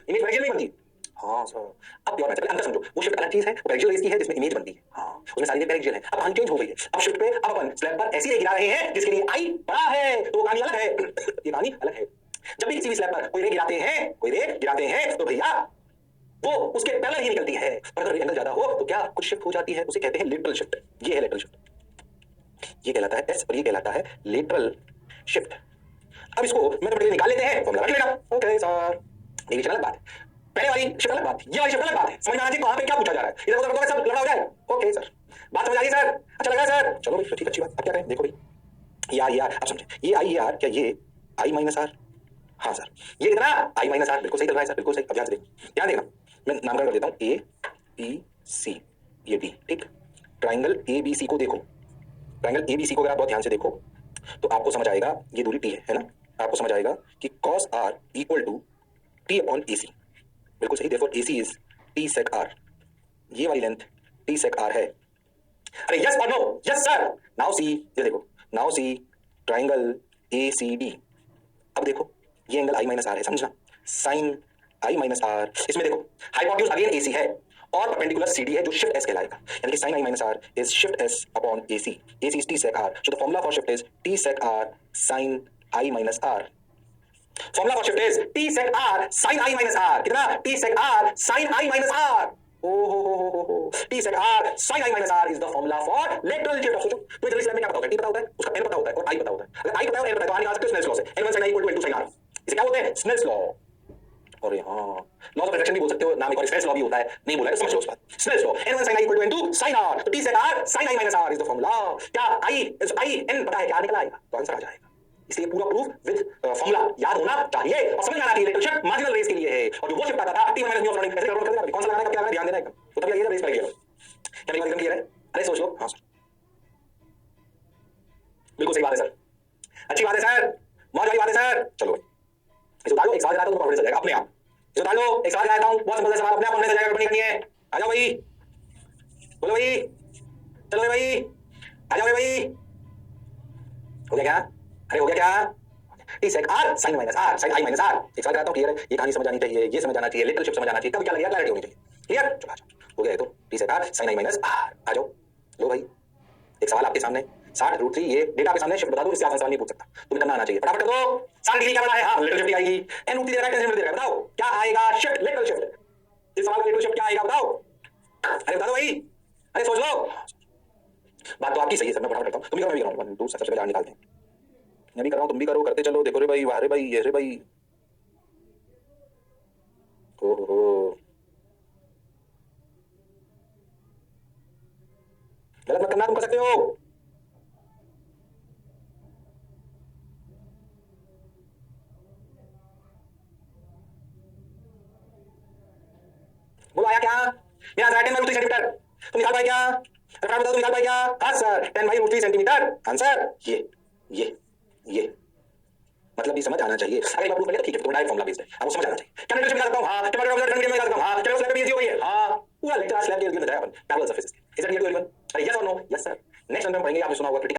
पेरिशियल नहीं बनती। हाँ सर, अब प्योर मैथड अंदर समझो, वो शिफ्ट अलग चीज है, वो पेरिशियल रेस की है जिसमें इमेज बनती है। हाँ उसमें सारी पेरिशियल है। अब कहानी चेंज हो गई है, अब शिफ्ट पे अब अपन स्लैब पर ऐसी रे गिरा रहे हैं जिसके लिए आई बड़ा है, तो वो कहानी अलग है। ये कहानी अलग है। जब भी किसी भी स्लैब पर कोई रे गिराते हैं तो भैया वो उसके पैरेलल ही निकलती है। पर अगर एंगल ज्यादा हो तो क्या कुछ शिफ्ट हो जाती है, उसे कहते हैं लेटरल शिफ्ट। ये है लेटरल शिफ्ट, ये कहलाता है एस और ये कहलाता है लेटरल शिफ्ट। अब इसको मैथमेटिकली निकाल लेते हैं, फॉर्मूला रख लेना। ओके सर, डेविएशन अलग बात है, पहले वाली शिफ्ट अलग बात, ये वाली शिफ्ट अलग बात है। समझ में आना चाहिए कहां पे क्या पूछा जा रहा है, इधर उधर सब लड़ा हो जाए। ओके सर, बात समझ आ रही सर, अच्छा लगा सर, चलो भाई ठीक, अच्छी बात। अब क्या करें, देखो भाई यार अब समझे, ये आई आर, क्या ये आई माइनस आर? हाँ सर, ये कितना आई माइनस आर, बिल्कुल सही चल रहा है सर, बिल्कुल सही। अब ध्यान से ध्यान देना, मैं नामकरण कर देता हूँ ए बी सी, ये डी, ठीक। ट्राइंगल ए बी सी को देखो, ट्राइंगल ए बी सी को अगर आप बहुत ध्यान से देखो तो आपको समझ आएगा, ये दूरी टी है ना, आपको समझ आएगा कि cos r equal to T upon A C, बिल्कुल सही। Therefore A C is T sec R, ये वाली लेंथ टी सेक आर है। अरे यस और no? Yes sir. Now see, ये देखो, now see triangle A C D. अब देखो ये एंगल आई माइनस आर है, समझना, साइन आई माइनस आर। इसमें देखो हाइपोटेन्यूज अगेन एसी है और परपेंडिकुलर सीडी है जो शिफ्ट एस कहलाएगा, यानी कि sine I minus R is shift S upon AC, AC is T sec R, so the formula for shift is T sec R sine I minus R. Formula for shift is T sec R sine I minus R, कितना? T sec R sine I minus R. T sec R sine I minus R is the formula for lateral shift. सोचो तो इधर slab में क्या पता होता है? T पता होता है, उसका एन पता होता है और आई पता होता है। अगर आई पता है और एन पता है तो आगे आ सकते हो स्नेल्स लॉ से, n1 sin i = n2 sin r। इसे क्या बोलते हैं? Snell's law. और हाँ, लॉज ऑफ अट्रैक्शन भी बोल सकते हो, नाम एक और स्नेल्स लॉ भी होता है, नहीं बोला है तो समझ लो उस बात। Snell's law, n1 sin i = n2 sin r, तो t sec r sin i minus r is the formula. क्या i n पता है, क्या निकल आएगा तो आंसर आ जाएगा। इसलिए पूरा प्रूफ विद फॉर्मूला याद होना चाहिए और समझ में आना चाहिए। लेटरल शिफ्ट मार्जिनल रेस के लिए है, और जो वो शिफ्ट आता था t - म्यू ऑफ रनिंग, ऐसे करोड़ कर देना, कौन सा लगाना है, क्या लगाना है, ध्यान देना एकदम, तो तब ये रेस कर लिया। क्या मेरी बात क्लियर है? अरे सोच लो। हाँ सर, बिल्कुल सही बात है सर, अच्छी बात है सर, मौज वाली बात है सर। चलो इसे उतार लो, एक सवाल लगाता हूं तो कॉन्फिडेंस आ जाएगा अपने आप। इसे उतार लो, एक सवाल लगाता हूं, बहुत सिंपल सा सवाल, अपने आप कॉन्फिडेंस आ जाएगा, गड़बड़ी करनी है। आ जाओ भाई, बोलो भाई, चलो भाई, आ जाओ भाई। हो गया क्या? अरे हो गया क्या? T sec R sine minus R sine I minus R. एक सवाल लगाता हूं, क्लियर है? ये कहानी समझ आनी चाहिए, ये समझ आना चाहिए, लेटरल शिफ्ट समझ आना चाहिए, कब क्या लगेगा, क्लैरिटी होनी चाहिए। क्लियर? चलो आ जाओ, हो गया है तो T sec R sine I minus R. आ जाओ, लो भाई, एक सवाल आपके सामने, 60√3, ये डेटा आपके सामने, शिफ्ट बता दो, इससे आसान सवाल नहीं पूछ सकता, तुम्हें करना आना चाहिए, फटाफट कर दो। 60 डिग्री क्या बना है? हाँ लेटरल शिफ्ट आएगी, n√3 दे रहा है, टेंशन दे रहा है, बताओ क्या आएगा? Shift, lateral shift. इस सवाल का लेटरल शिफ्ट क्या आएगा बताओ? अरे बता दो भाई, अरे सोच लो। बात तो आपकी सही है सर, मैं फटाफट करता हूँ, तुम भी करो मैं भी कर रहा हूँ, 1 2 सबसे पहले आगे निकालते हैं। मैं भी कर रहा हूँ, तुम भी करो, करते चलो। देखो रे भाई, वाह रे भाई, ये रे भाई। ओहो, गलत मत करना, तुम कर सकते हो। बोलो आया क्या? मेरा आंसर है 10 बाई रूट 3 सेंटीमीटर। तुम निकाल पाए क्या? फटाफट बताओ, तुम निकाल पाए क्या? हाँ sir, 10 by root 3 centimetre answer. ये ये मतलब भी समझ आना चाहिए। अगर एक बार प्रूफ कर लिया तो ठीक है, तुम्हारा फॉर्मुला बेस्ड है, अब वो समझ आना चाहिए। क्या मैं निकाल सकता हूं? हां। क्या मैं ऑब्जर्व मीडियम में निकाल सकता हूं? हां। क्या मैं स्लैब पे इजी हो गई है? हां। पूरा लेक्चर स्लैब के लिए बताया अपन, parallel surfaces. Is it clear to everyone? Yes और नो? Yes sir. नेक्स्ट हम पढ़ेंगे, आपने सुना होगा